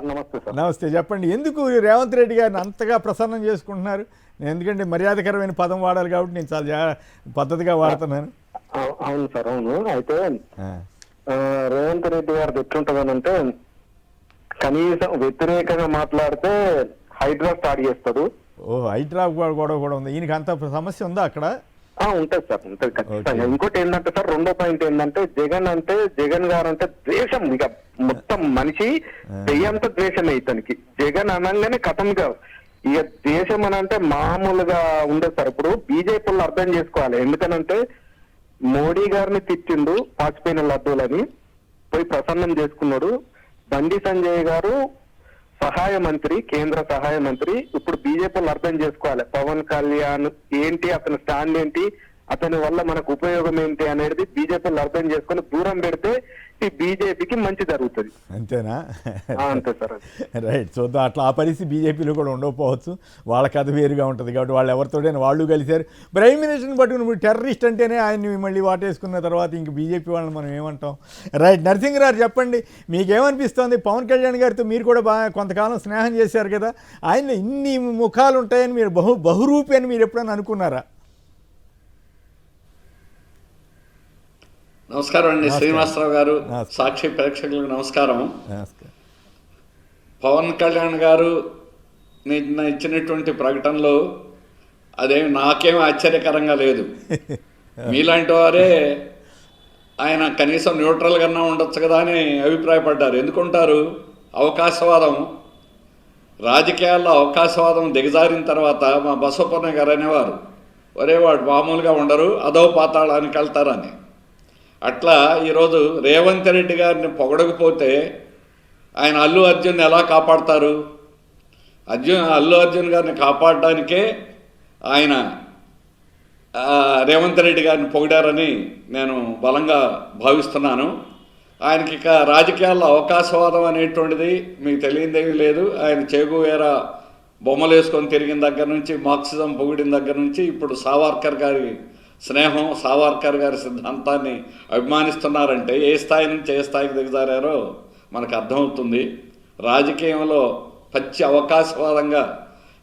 నమస్తే సార్. నమస్తే, చెప్పండి, ఎందుకు రేవంత్ రెడ్డి గారిని అంతగా ప్రసన్నం చేసుకుంటున్నారు? ఎందుకంటే మర్యాదకరమైన పదం వాడాలి కాబట్టి నేను చాలా పద్ధతిగా వాడుతున్నాను. అవును సార్, అవును. అయితే రేవంత్ రెడ్డి గారిది ఎట్లుంటదని అంటే, కనీసం వ్యతిరేకంగా మాట్లాడితే హైడ్రా స్టార్ట్ చేస్తాడు. హైడ్రా గొడవ కూడా ఉంది, ఈయనకి అంత సమస్య ఉందా అక్కడ? ఉంటది సార్, ఉంటది ఖచ్చితంగా. ఇంకోటి ఏంటంటే సార్, రెండో పాయింట్ ఏంటంటే, జగన్ గారు అంటే ద్వేషం, ఇక మొత్తం మనిషి దెయ్యంత ద్వేషమే ఇతనికి. జగన్ అనగానే కథం కాదు, ఇక దేశం అని అంటే మామూలుగా ఉండదు సార్. ఇప్పుడు బీజేపీలో అర్థం చేసుకోవాలి, ఎందుకనంటే మోడీ గారిని తిట్టిండు పాచిపోయిన లడ్డూలని, పోయి ప్రసన్నం చేసుకున్నాడు. బండి సంజయ్ గారు సహాయ మంత్రి, కేంద్ర సహాయ మంత్రి. ఇప్పుడు బీజేపీలో అర్థం చేసుకోవాలి, పవన్ కళ్యాణ్ ఏంటి, అతని స్టాండ్ ఏంటి, అతని వల్ల మనకు ఉపయోగం ఏంటి అనేది బీజేపీలో అర్థం చేసుకుని దూరం పెడితే ఈ బీజేపీకి మంచి జరుగుతుంది. అంతేనా? అంతే సార్. రైట్, చూద్దాం. అట్లా ఆ పరిస్థితి బీజేపీలో కూడా ఉండకపోవచ్చు, వాళ్ళ కథ వేరుగా ఉంటుంది కాబట్టి వాళ్ళు ఎవరితోటైనా వాళ్ళు కలిశారు. ప్రైమ్ మినిస్టర్ని పట్టుకుని టెర్రరిస్ట్ అంటేనే ఆయన్ని మళ్ళీ వాటేసుకున్న తర్వాత ఇంక బీజేపీ వాళ్ళని మనం ఏమంటాం? రైట్, నరసింహరావు చెప్పండి, మీకేమనిపిస్తోంది? పవన్ కళ్యాణ్ గారితో మీరు కూడా బాగా కొంతకాలం స్నేహం చేశారు కదా, ఆయన ఇన్ని ముఖాలు ఉంటాయని మీరు బహురూపి అని మీరు ఎప్పుడైనా అనుకున్నారా? నమస్కారం అండి శ్రీనివాసరావు గారు, సాక్షి ప్రేక్షకులకు నమస్కారం. పవన్ కళ్యాణ్ గారు నిన్న ఇచ్చినటువంటి ప్రకటనలో అదేమి నాకేం ఆశ్చర్యకరంగా లేదు. మీలాంటి వారే ఆయన కనీసం న్యూట్రల్గానే ఉండొచ్చు కదా అని అభిప్రాయపడ్డారు. ఎందుకుంటారు? అవకాశవాదం రాజకీయాల్లో అవకాశవాదం దిగజారిన తర్వాత మా బసవపున్న గారు అనేవారు, ఒరే వాడు మామూలుగా ఉండరు, అదో పాతాళానికి వెళ్తారని. అట్లా ఈరోజు రేవంత్ రెడ్డి గారిని పొగడకపోతే ఆయన అల్లు అర్జున్ ఎలా కాపాడతారు? అల్లు అర్జున్ గారిని కాపాడడానికే ఆయన రేవంత్ రెడ్డి గారిని పొగిడారని నేను బలంగా భావిస్తున్నాను. ఆయనకి ఇక రాజకీయాల్లో అవకాశవాదం అనేటువంటిది మీకు తెలియదేమీ లేదు. ఆయన చేగువేరా బొమ్మలు వేసుకొని తిరిగిన దగ్గర నుంచి, మార్క్సిజం పొగిడిన దగ్గర నుంచి, ఇప్పుడు సావర్కర్ గారి స్నేహం, సావర్కర్ గారి సిద్ధాంతాన్ని అభిమానిస్తున్నారంటే ఏ స్థాయి నుంచి ఏ స్థాయికి దిగజారారో మనకు అర్థమవుతుంది. రాజకీయంలో పచ్చి అవకాశవాదంగా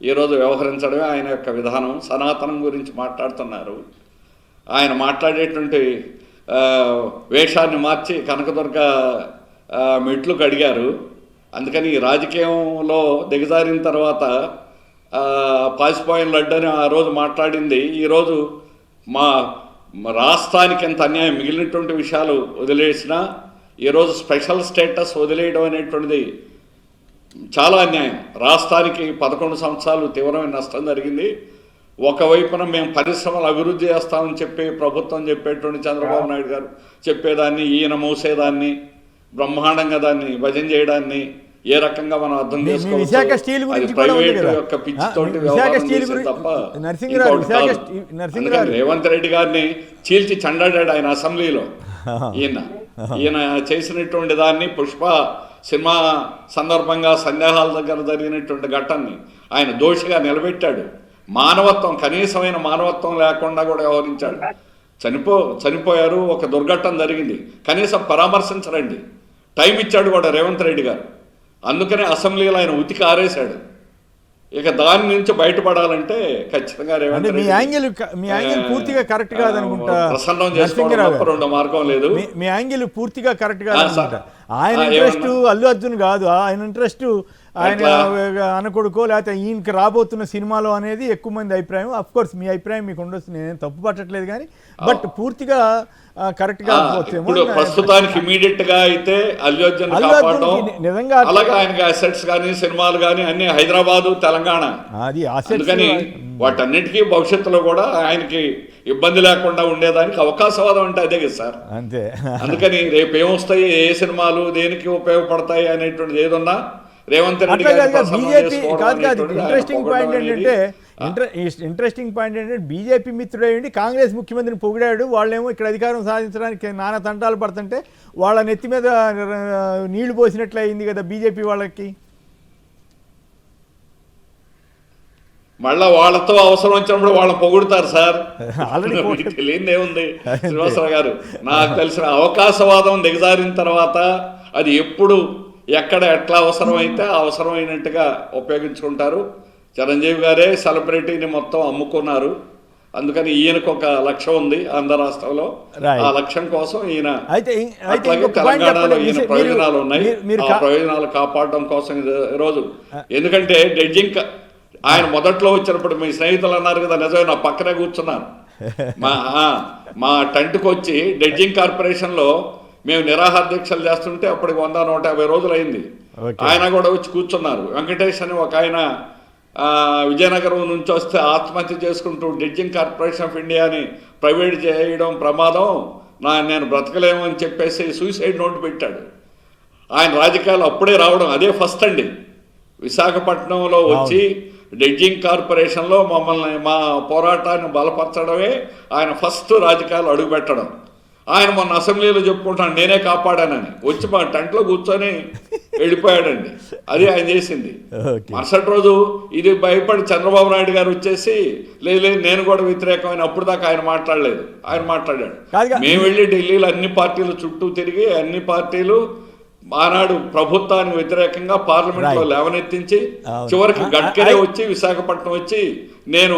ఈరోజు వ్యవహరించడమే ఆయన యొక్క విధానం. సనాతనం గురించి మాట్లాడుతున్నారు. ఆయన మాట్లాడేటువంటి వేషాన్ని మార్చి కనకదుర్గ మెట్లు కడిగారు. అందుకని రాజకీయంలో దిగజారిన తర్వాత పాసిపోయిన లడ్డు అని ఆ రోజు మాట్లాడింది ఈరోజు మా రాష్ట్రానికి ఎంత అన్యాయం. మిగిలినటువంటి విషయాలు వదిలేసినా ఈరోజు స్పెషల్ స్టేటస్ వదిలేయడం అనేటువంటిది చాలా అన్యాయం. రాష్ట్రానికి 11 సంవత్సరాలు తీవ్రమైన నష్టం జరిగింది. ఒకవైపున మేము పరిశ్రమలు అభివృద్ధి చేస్తామని చెప్పి ప్రభుత్వం చెప్పేటువంటి చంద్రబాబు నాయుడు గారు చెప్పేదాన్ని, ఈయన మోసేదాన్ని, బ్రహ్మాండంగా దాన్ని భజన చేయడాన్ని ఏ రకంగా మనం అర్థం చేసుకోవచ్చు? ప్రైవేట్ యొక్క పిచ్చితోటి వ్యవహారం చేసే తప్ప. రేవంత్ రెడ్డి గారిని చీల్చి చండాడాడు ఆయన అసెంబ్లీలో. ఈయన చేసినటువంటి దాన్ని పుష్ప సినిమా సందర్భంగా సందేహాల దగ్గర జరిగినటువంటి ఘట్టాన్ని ఆయన దోషిగా నిలబెట్టాడు. మానవత్వం, కనీసమైన మానవత్వం లేకుండా కూడా వ్యవహరించాడు. చనిపోయారు, ఒక దుర్ఘటన జరిగింది, కనీసం పరామర్శించరండి. టైం ఇచ్చాడు కూడా రేవంత్ రెడ్డి గారు. అందుకనే అసెంబ్లీలో ఆయన ఉతికి ఆరేశాడు. ఇక దాని నుంచి బయటపడాలంటే ఖచ్చితంగా రేవంత్ రెడ్డి పూర్తిగా కరెక్ట్ కాదనుకుంటా. ప్రసన్నం చేసుకోవడం రెండో మార్గం లేదు. మీ యాంగిల్ పూర్తిగా కరెక్ట్ కాదనుకుంటా. ఆయన ఇంట్రెస్ట్ అల్లు అర్జున్ కాదు, ఆయన ఇంట్రెస్ట్ ఆయన అనకొడుకో లేకపోతే ఈయనకి రాబోతున్న సినిమాలో అనేది ఎక్కువ మంది అభిప్రాయం. అఫ్ కోర్స్ మీ అభిప్రాయం మీకు ఉండొచ్చు, నేనేం తప్పు పట్టట్లేదు, కానీ బట్ పూర్తిగా కరెక్ట్ గా ప్రస్తుతానికి ఇమీడియట్ గా అయితే అల్లు అర్జున్ నిజంగా అలాగే ఆయనకి అసెట్స్ కానీ సినిమాలు కానీ అన్ని హైదరాబాదు, తెలంగాణ. అందుకని వాటన్నిటికీ భవిష్యత్తులో కూడా ఆయనకి ఇబ్బంది లేకుండా ఉండేదానికి అవకాశవాదం అంటే అదే కదా సార్. అంతే. అందుకని రేపు ఏమొస్తాయి, ఏ సినిమాలు దేనికి ఉపయోగపడతాయి అనేటువంటిది ఏదన్నా రేవంత్ రెడ్డి బీజేపీ కాదు కాదు. ఇంట్రెస్టింగ్ పాయింట్ ఏంటంటే బీజేపీ మిత్రుడేంటి కాంగ్రెస్ ముఖ్యమంత్రిని పొగిడాడు. వాళ్ళేమో ఇక్కడ అధికారం సాధించడానికి నానా తంటాలు పడుతుంటే వాళ్ళ నెత్తి మీద నీళ్లు పోసినట్లు అయింది కదా బీజేపీ వాళ్ళకి. మళ్ళా వాళ్ళతో అవసరం వచ్చినప్పుడు వాళ్ళని పొగుడుతారు సార్. ఆల్రెడీ తెలియదేముంది శ్రీనివాసరావు గారు. నాకు తెలిసిన అవకాశవాదం దిగజారిన తర్వాత అది ఎప్పుడు ఎక్కడ ఎట్లా అవసరమైతే అవసరమైనట్టుగా ఉపయోగించుకుంటారు. చిరంజీవి గారే సెలబ్రిటీని మొత్తం అమ్ముకున్నారు. అందుకని ఈయనకు ఒక లక్ష్యం ఉంది ఆంధ్ర రాష్ట్రంలో. ఆ లక్ష్యం కోసం ఈయన అట్లాగే తెలంగాణలో ఈయన ప్రయోజనాలు ఉన్నాయి. ఆ ప్రయోజనాలు కాపాడడం కోసం ఈరోజు, ఎందుకంటే జడ్జింగ్ ఆయన మొదట్లో వచ్చినప్పుడు మీ స్నేహితులు అన్నారు కదా, నిజమే, నా పక్కనే కూర్చున్నారు. మా టెంట్కి వచ్చి జడ్జింగ్ కార్పొరేషన్లో మేము నిరాహార దీక్షలు చేస్తుంటే అప్పటికి 100-150 రోజులు అయింది. ఆయన కూడా వచ్చి కూర్చున్నారు. వెంకటేష్ అని ఒక ఆయన విజయనగరం నుంచి వస్తే ఆత్మహత్య చేసుకుంటూ జడ్జింగ్ కార్పొరేషన్ ఆఫ్ ఇండియాని ప్రైవేట్ చేయడం ప్రమాదం, నేను బ్రతకలేమని చెప్పేసి సూసైడ్ నోట్ పెట్టాడు. ఆయన రాజకీయాలు అప్పుడే రావడం అదే ఫస్ట్ అండి. విశాఖపట్నంలో వచ్చి జడ్జింగ్ కార్పొరేషన్లో మమ్మల్ని మా పోరాటాన్ని బలపరచడమే ఆయన ఫస్ట్ రాజకీయాలు అడుగుపెట్టడం. ఆయన మొన్న అసెంబ్లీలో చెప్పుకుంటాను నేనే కాపాడానని, వచ్చి మా టెంట్లో కూర్చొని వెళ్ళిపోయాడండి. అది ఆయన చేసింది. మరుసటి రోజు ఇది భయపడి చంద్రబాబు నాయుడు గారు వచ్చేసి లేదు నేను కూడా వ్యతిరేకమైన, అప్పుడు దాకా ఆయన మాట్లాడలేదు. ఆయన మాట్లాడాడు. మేము వెళ్ళి ఢిల్లీలో అన్ని పార్టీలు చుట్టూ తిరిగి అన్ని పార్టీలు ఆనాడు ప్రభుత్వానికి వ్యతిరేకంగా పార్లమెంట్ లో లేవనెత్తించి చివరికి గడ్కరీ వచ్చి విశాఖపట్నం వచ్చి నేను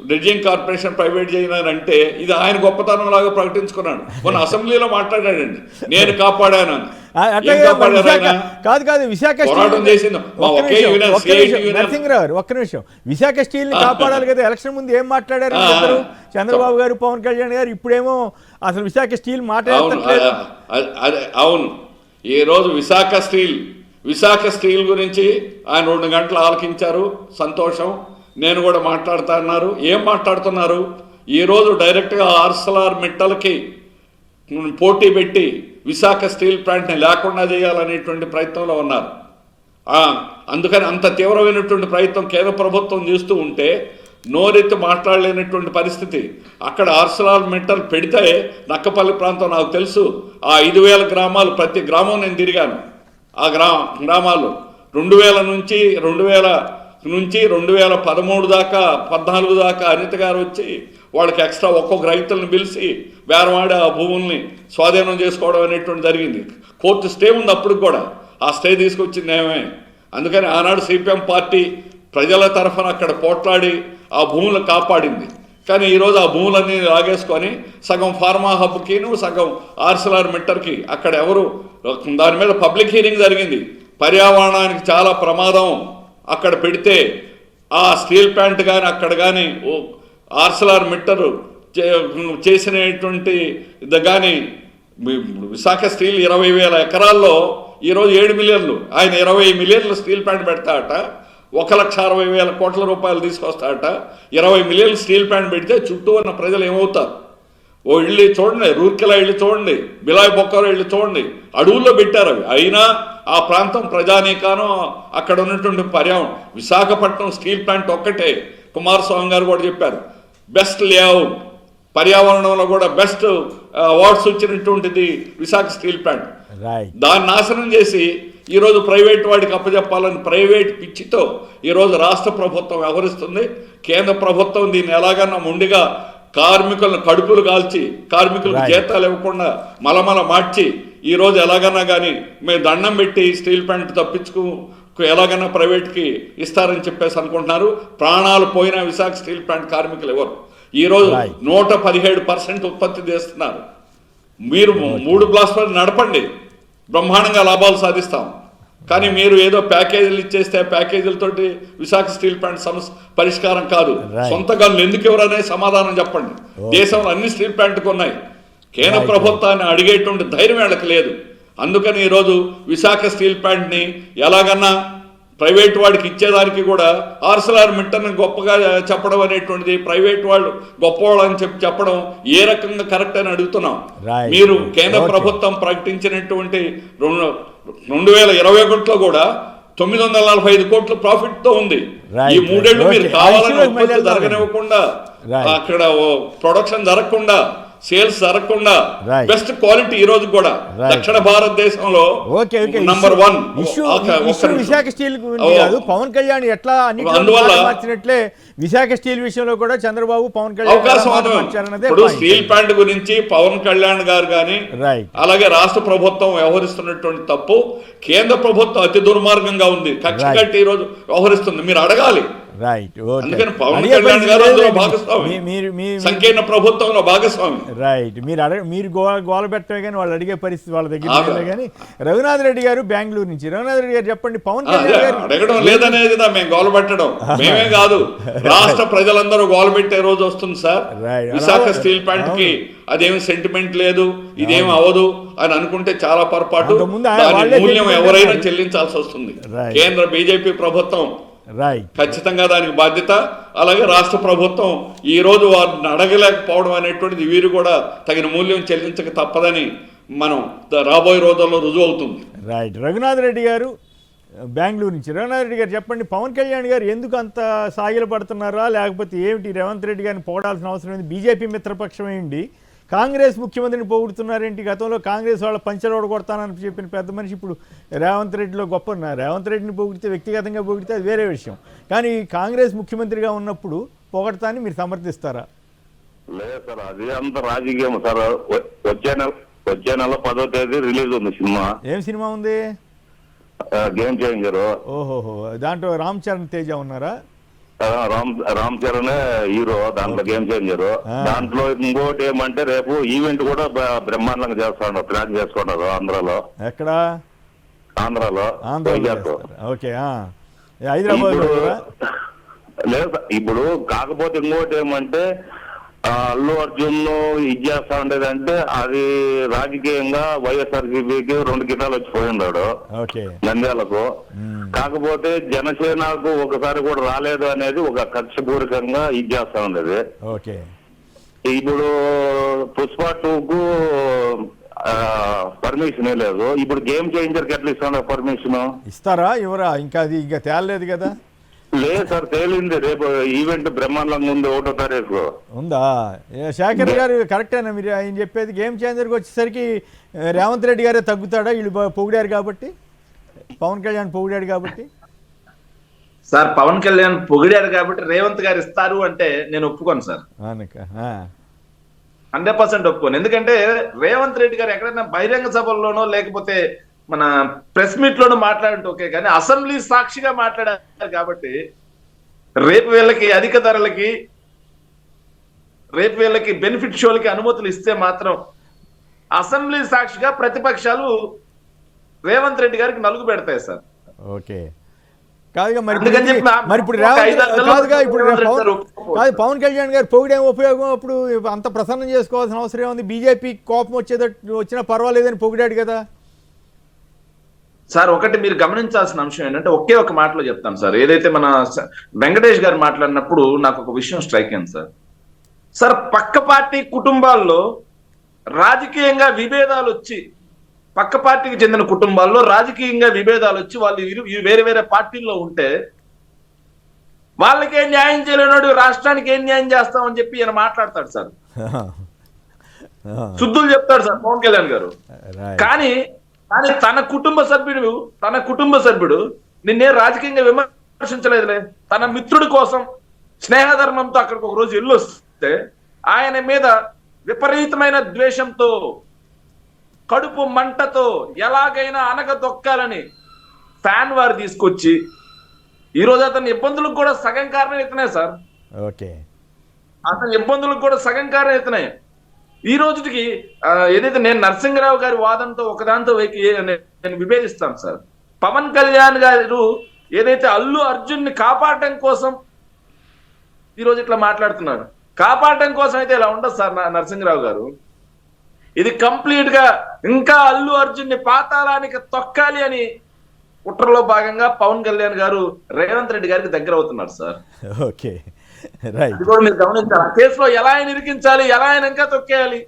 డ్రెడ్జింగ్ కార్పొరేషన్ ప్రైవేట్ చేయనంటే ఇది ఆయన గొప్పతనం లాగా ప్రకటించుకున్నాడు. మొన్న అసెంబ్లీలో మాట్లాడాడండి, నేను కాపాడాను. కాదు కాదు విశాఖ ఒక్క నిమిషం, విశాఖ స్టీల్ ని కాపాడాలి కదా. ఎలక్షన్ ముందు ఏం మాట్లాడారు చంద్రబాబు గారు, పవన్ కళ్యాణ్ గారు? ఇప్పుడేమో అసలు విశాఖ స్టీల్ మాట్లాడట్లేదు. అవును, ఈ రోజు విశాఖ స్టీల్ విశాఖ స్టీల్ గురించి ఆయన 2 గంటలు ఆలకించారు, సంతోషం. నేను కూడా మాట్లాడుతా అన్నారు. ఏం మాట్లాడుతున్నారు? ఈరోజు డైరెక్ట్గా ఆర్సెలర్ మిట్టల్కి పోటీ పెట్టి విశాఖ స్టీల్ ప్లాంట్ని లేకుండా చేయాలనేటువంటి ప్రయత్నంలో ఉన్నారు. అందుకని అంత తీవ్రమైనటువంటి ప్రయత్నం కేంద్ర ప్రభుత్వం చేస్తూ ఉంటే నోరెత్తి మాట్లాడలేనటువంటి పరిస్థితి. అక్కడ ఆర్సెలర్ మిట్టల్ పెడితే నక్కపల్లి ప్రాంతం నాకు తెలుసు, ఆ 5,000 గ్రామాలు, ప్రతి గ్రామం నేను తిరిగాను. ఆ గ్రామాల్లో 2000 నుంచి 2013 దాకా 14 దాకా అనిత గారు వచ్చి వాళ్ళకి ఎక్స్ట్రా ఒక్కొక్క రైతులను పిలిచి బేరమాడి ఆ భూముల్ని స్వాధీనం చేసుకోవడం అనేటువంటి జరిగింది. కోర్టు స్టే ఉంది అప్పుడు కూడా, ఆ స్టే తీసుకొచ్చింది ఏమే. అందుకని ఆనాడు సిపిఎం పార్టీ ప్రజల తరఫున అక్కడ పోట్లాడి ఆ భూములు కాపాడింది. కానీ ఈరోజు ఆ భూములన్నీ లాగేసుకొని సగం ఫార్మా హబ్కిను సగం ఆర్సెలర్ మిట్టర్కి అక్కడ ఎవరు దాని మీద పబ్లిక్ హీరింగ్ జరిగింది. పర్యావరణానికి చాలా ప్రమాదం అక్కడ పెడితే ఆ స్టీల్ ప్లాంట్ కానీ అక్కడ కానీ ఆర్సెలర్ మిట్టర్ చేసినటువంటి కానీ విశాఖ స్టీల్ 20,000 ఎకరాల్లో ఈరోజు 7 మిలియన్లు, ఆయన 20 మిలియన్లు స్టీల్ ప్లాంట్ పెడతాడట, 1,60,000 కోట్ల రూపాయలు తీసుకొస్తాడట. 20 మిలియన్లు స్టీల్ ప్లాంట్ పెడితే చుట్టూ ఉన్న ప్రజలు ఏమవుతారు? ఓ ఇళ్ళు చూడండి, రూర్కెలా ఇళ్ళు చూడండి, బిలాయ్ బొక్కలో ఇళ్ళు చూడండి, అడవుల్లో పెట్టారు అవి. అయినా ఆ ప్రాంతం ప్రజానీకానం అక్కడ ఉన్నటువంటి పర్యావరణం, విశాఖపట్నం స్టీల్ ప్లాంట్ ఒక్కటే కుమారస్వామి గారు కూడా చెప్పారు, బెస్ట్ లేఅవుట్, పర్యావరణంలో కూడా బెస్ట్ అవార్డ్స్ వచ్చినటువంటిది విశాఖ స్టీల్ ప్లాంట్. దాన్ని నాశనం చేసి ఈరోజు ప్రైవేట్ వాడికి అప్పచెప్పాలని ప్రైవేట్ పిచ్చితో ఈరోజు రాష్ట్ర ప్రభుత్వం వ్యవహరిస్తుంది. కేంద్ర ప్రభుత్వం దీన్ని ఎలాగన్నా మొండిగా కార్మికులను కడుపులు కాల్చి కార్మికులకు జీతాలు ఇవ్వకుండా మలమల మార్చి ఈరోజు ఎలాగన్నా కానీ మేము దండం పెట్టి స్టీల్ ప్లాంట్ తప్పించుకు ఎలాగైనా ప్రైవేట్కి ఇస్తారని చెప్పేసి అనుకుంటున్నారు. ప్రాణాలు పోయిన విశాఖ స్టీల్ ప్లాంట్ కార్మికులు ఎవరు? ఈరోజు 117% ఉత్పత్తి చేస్తున్నారు. మీరు 3 బ్లాస్ట్ నడపండి, బ్రహ్మాండంగా లాభాలు సాధిస్తాం. కానీ మీరు ఏదో ప్యాకేజీలు ఇచ్చేస్తే ప్యాకేజీలతోటి విశాఖ స్టీల్ ప్లాంట్ సమస్య పరిష్కారం కాదు. సొంత గనులు ఎందుకు ఎవరనే సమాధానం చెప్పండి. దేశంలో అన్ని స్టీల్ ప్లాంట్కి ఉన్నాయి. కేంద్ర ప్రభుత్వాన్ని అడిగేటువంటి ధైర్యం వీళ్ళకి లేదు. అందుకని ఈరోజు విశాఖ స్టీల్ ప్లాంట్ని ఎలాగన్నా ప్రైవేట్ వాడికి ఇచ్చేదానికి కూడా ఆర్సెలర్ మిట్టర్ని గొప్పగా చెప్పడం అనేటువంటిది, ప్రైవేట్ వాళ్ళు గొప్పవాళ్ళు అని చెప్పడం ఏ రకంగా కరెక్ట్ అని అడుగుతున్నాం. మీరు కేంద్ర ప్రభుత్వం ప్రకటించినటువంటి 2021లో కూడా 945 కోట్ల ప్రాఫిట్ తో ఉంది. ఈ 3 ఏళ్ళు మీరు కావాలని ఉత్పత్తి జరగనివ్వకుండా, అక్కడ ప్రొడక్షన్ జరగకుండా, సేల్స్ జరగకుండా బెస్ట్ క్వాలిటీ ఈ రోజు కూడా దక్షిణ భారతదేశంలో నంబర్ 1 విశాఖ స్టీల్ కాదు. పవన్ కళ్యాణ్ ఎట్లా మార్చినట్లే విశాఖ స్టీల్ విషయంలో కూడా చంద్రబాబు పవన్ కళ్యాణ్ అవకాశం. ఇప్పుడు స్టీల్ ప్లాంట్ గురించి పవన్ కళ్యాణ్ గారు కానీ అలాగే రాష్ట్ర ప్రభుత్వం వ్యవహరిస్తున్నటువంటి తప్పు, కేంద్ర ప్రభుత్వం అతి దుర్మార్గంగా ఉంది, కక్ష కట్టి ఈ రోజు వ్యవహరిస్తుంది. మీరు అడగాలి. అందుకని పవన్ కళ్యాణ్ గారు అందులో భాగస్వామి, సంకీర్ణ ప్రభుత్వంలో భాగస్వామి. మీరు గోల పెట్టమే కానీ వాళ్ళు అడిగే పరిస్థితి వాళ్ళ దగ్గర. కానీ రఘునాథ్ రెడ్డి గారు బెంగళూరు నుంచి, రఘునాథ్ రెడ్డి గారు చెప్పండి. పవన్ కళ్యాణ్ గారు అడగడం లేదనేది మేము గోల పెట్టడం మేమే కాదు, రాష్ట్ర ప్రజలందరూ గోల పెట్టే రోజు వస్తుంది సార్. విశాఖ స్టీల్ ప్లాంట్ కి అదేమి సెంటిమెంట్ లేదు, ఇదేమి అవదు అని అనుకుంటే చాలా పొరపాటు. దాని మూల్యం ఎవరైనా చెల్లించాల్సి వస్తుంది. కేంద్ర బీజేపీ ప్రభుత్వం ఖచ్చితంగా దానికి బాధ్యత. అలాగే రాష్ట్ర ప్రభుత్వం ఈ రోజు వారిని అడగలేకపోవడం అనేటువంటిది వీరు కూడా తగిన మూల్యం చెల్లించక తప్పదని మనం రాబోయే రోజుల్లో రుజువు అవుతుంది. రఘునాథ్ రెడ్డి గారు బెంగళూరు నుంచి, రఘునాథ్ రెడ్డి గారు చెప్పండి. పవన్ కళ్యాణ్ గారు ఎందుకు అంత సాగిలు పడుతున్నారా, లేకపోతే ఏమిటి రేవంత్ రెడ్డి గారిని పొగడాల్సిన అవసరం ఏంటి? బీజేపీ మిత్రపక్షం ఏంటి? కాంగ్రెస్ ముఖ్యమంత్రిని పొగుడుతున్నారేంటి? గతంలో కాంగ్రెస్ వాళ్ళ పంచరోడు కొడతానని చెప్పిన పెద్ద మనిషి ఇప్పుడు రేవంత్ రెడ్డిలో గొప్ప. రేవంత్ రెడ్డిని పొగిడితే, వ్యక్తిగతంగా పొగిడితే అది వేరే విషయం. కానీ కాంగ్రెస్ ముఖ్యమంత్రిగా ఉన్నప్పుడు పొగడతాన్ని మీరు సమర్థిస్తారా? లేదు సార్, అది అంత రాజకీయం సార్. వచ్చే నెల 10వ తేదీ రిలీజ్ ఉంది సినిమా. ఏం సినిమా ఉంది? Game changer. ఓహోహో, దాంట్లో రామ్ చరణ్ తేజ ఉన్నారా? రామ్ చరణ్ హీరో దాంట్లో, గేమ్ చేంజర్. దాంట్లో ఇంకోటి ఏమంటే రేపు ఈవెంట్ కూడా బ్రహ్మాండంగా చేస్తాడు, ప్లాన్ చేసుకున్నారు ఆంధ్రాలో. ఎక్కడ? ఆంధ్రాలో. ఓకే, హైదరాబాద్ లేదు. ఇప్పుడు కాకపోతే ఇంకోటి ఏమంటే అల్లు అర్జున్ ఇది చేస్తా ఉండేదంటే అది రాజకీయంగా వైఎస్ఆర్సీపీకి 2 కిటాలు వచ్చి పోయినాడు ఓకే నంద్యాలకు. కాకపోతే జనసేనకు ఒకసారి కూడా రాలేదు అనేది ఒక కక్షపూరితంగా ఇది చేస్తా ఉండేది. ఓకే ఇప్పుడు పుష్ప 2కు పర్మిషన్ లేదు. ఇప్పుడు గేమ్ చేంజర్ కి ఎట్లా ఇస్తాడు పర్మిషన్? ఇస్తారా ఇవరా? ఇంకా అది ఇంకా తేలలేదు కదా. లేదు సార్, తేలింది. రేపు ఈవెంట్ బ్రహ్మాండంగా ఉంది 1వ తారీఖు. ఉందా? శేఖర్ గారు కరెక్టేనా మీరు ఆయన చెప్పేది? గేమ్ చేంజర్కి వచ్చేసరికి రేవంత్ రెడ్డి గారే తగ్గుతాడా? వీళ్ళు పొగిడారు కాబట్టి, పవన్ కళ్యాణ్ పొగిడాడు కాబట్టి. సార్ పవన్ కళ్యాణ్ పొగిడారు కాబట్టి రేవంత్ గారు ఇస్తారు అంటే నేను ఒప్పుకోను సార్. 100% ఒప్పుకోను. ఎందుకంటే రేవంత్ రెడ్డి గారు ఎక్కడైనా బహిరంగ సభల్లోనో లేకపోతే మన ప్రెస్ మీట్ లోనూ మాట్లాడంటే ఓకే, కానీ అసెంబ్లీ సాక్షిగా మాట్లాడారు కాబట్టి రేపు వీళ్ళకి అధిక ధరలకి, రేపు వీళ్ళకి బెనిఫిట్ షోలకి అనుమతులు ఇస్తే మాత్రం అసెంబ్లీ సాక్షిగా ప్రతిపక్షాలు రేవంత్ రెడ్డి గారికి నలుగు పెడతాయి సార్. ఓకే కాదుగా మరి అందుకని చెప్పి మరి ఇప్పుడు కాదుగా ఇప్పుడు కాదు పవన్ కళ్యాణ్ గారు పొగిడేం ఉపయోగం? అప్పుడు అంత ప్రసన్నం చేసుకోవాల్సిన అవసరం ఏముంది? బీజేపీ కోపం వచ్చినా పర్వాలేదని పొగిడాడు కదా సార్. ఒకటి మీరు గమనించాల్సిన అంశం ఏంటంటే ఒకే ఒక మాటలో చెప్తాను సార్. ఏదైతే మన వెంకటేష్ గారు మాట్లాడినప్పుడు నాకు ఒక విషయం స్ట్రైక్ అయింది సార్. సార్ పక్క పార్టీ కుటుంబాల్లో రాజకీయంగా విభేదాలు వచ్చి, పక్క పార్టీకి చెందిన కుటుంబాల్లో రాజకీయంగా విభేదాలు వచ్చి వాళ్ళు వేరే వేరే పార్టీల్లో ఉంటే వాళ్ళకి ఏం న్యాయం చేయలేనాడు, రాష్ట్రానికి ఏం న్యాయం చేస్తామని చెప్పి ఈయన మాట్లాడతాడు సార్. శుద్ధులు చెప్తాడు సార్ పవన్ కళ్యాణ్ గారు. కానీ తన కుటుంబ సభ్యుడు నిన్నే రాజకీయంగా విమర్శించలేదులే. తన మిత్రుడి కోసం స్నేహధర్మంతో అక్కడికి ఒక రోజు వెళ్ళొస్తే ఆయన మీద విపరీతమైన ద్వేషంతో, కడుపు మంటతో ఎలాగైనా అనగదొక్కాలని ఫ్యాన్ వారు తీసుకొచ్చి ఈరోజు అతని ఇబ్బందులకు కూడా సగం కారణం ఇతనే సార్. ఓకే అతని ఇబ్బందులకు కూడా సగం కారణం ఇతనే. ఈ రోజుకి ఏదైతే నేను నరసింహరావు గారి వాదనతో ఒకదాంతో నేను విభేదిస్తాను సార్. పవన్ కళ్యాణ్ గారు ఏదైతే అల్లు అర్జున్ ని కాపాడటం కోసం ఈరోజు ఇట్లా మాట్లాడుతున్నాడు, కాపాడటం కోసం అయితే ఇలా ఉండదు సార్ నరసింహరావు గారు. ఇది కంప్లీట్ గా ఇంకా అల్లు అర్జున్ ని పాతాళానికి తొక్కాలి అని కుట్రలో భాగంగా పవన్ కళ్యాణ్ గారు రేవంత్ రెడ్డి గారికి దగ్గర అవుతున్నారు సార్. Okay right. ఇది కూడా మీరు గమనించాలి. ఆ కేసులో ఎలా ఆయన ఇరికించాలి, ఎలా ఆయన ఇంకా తొక్కేయాలి.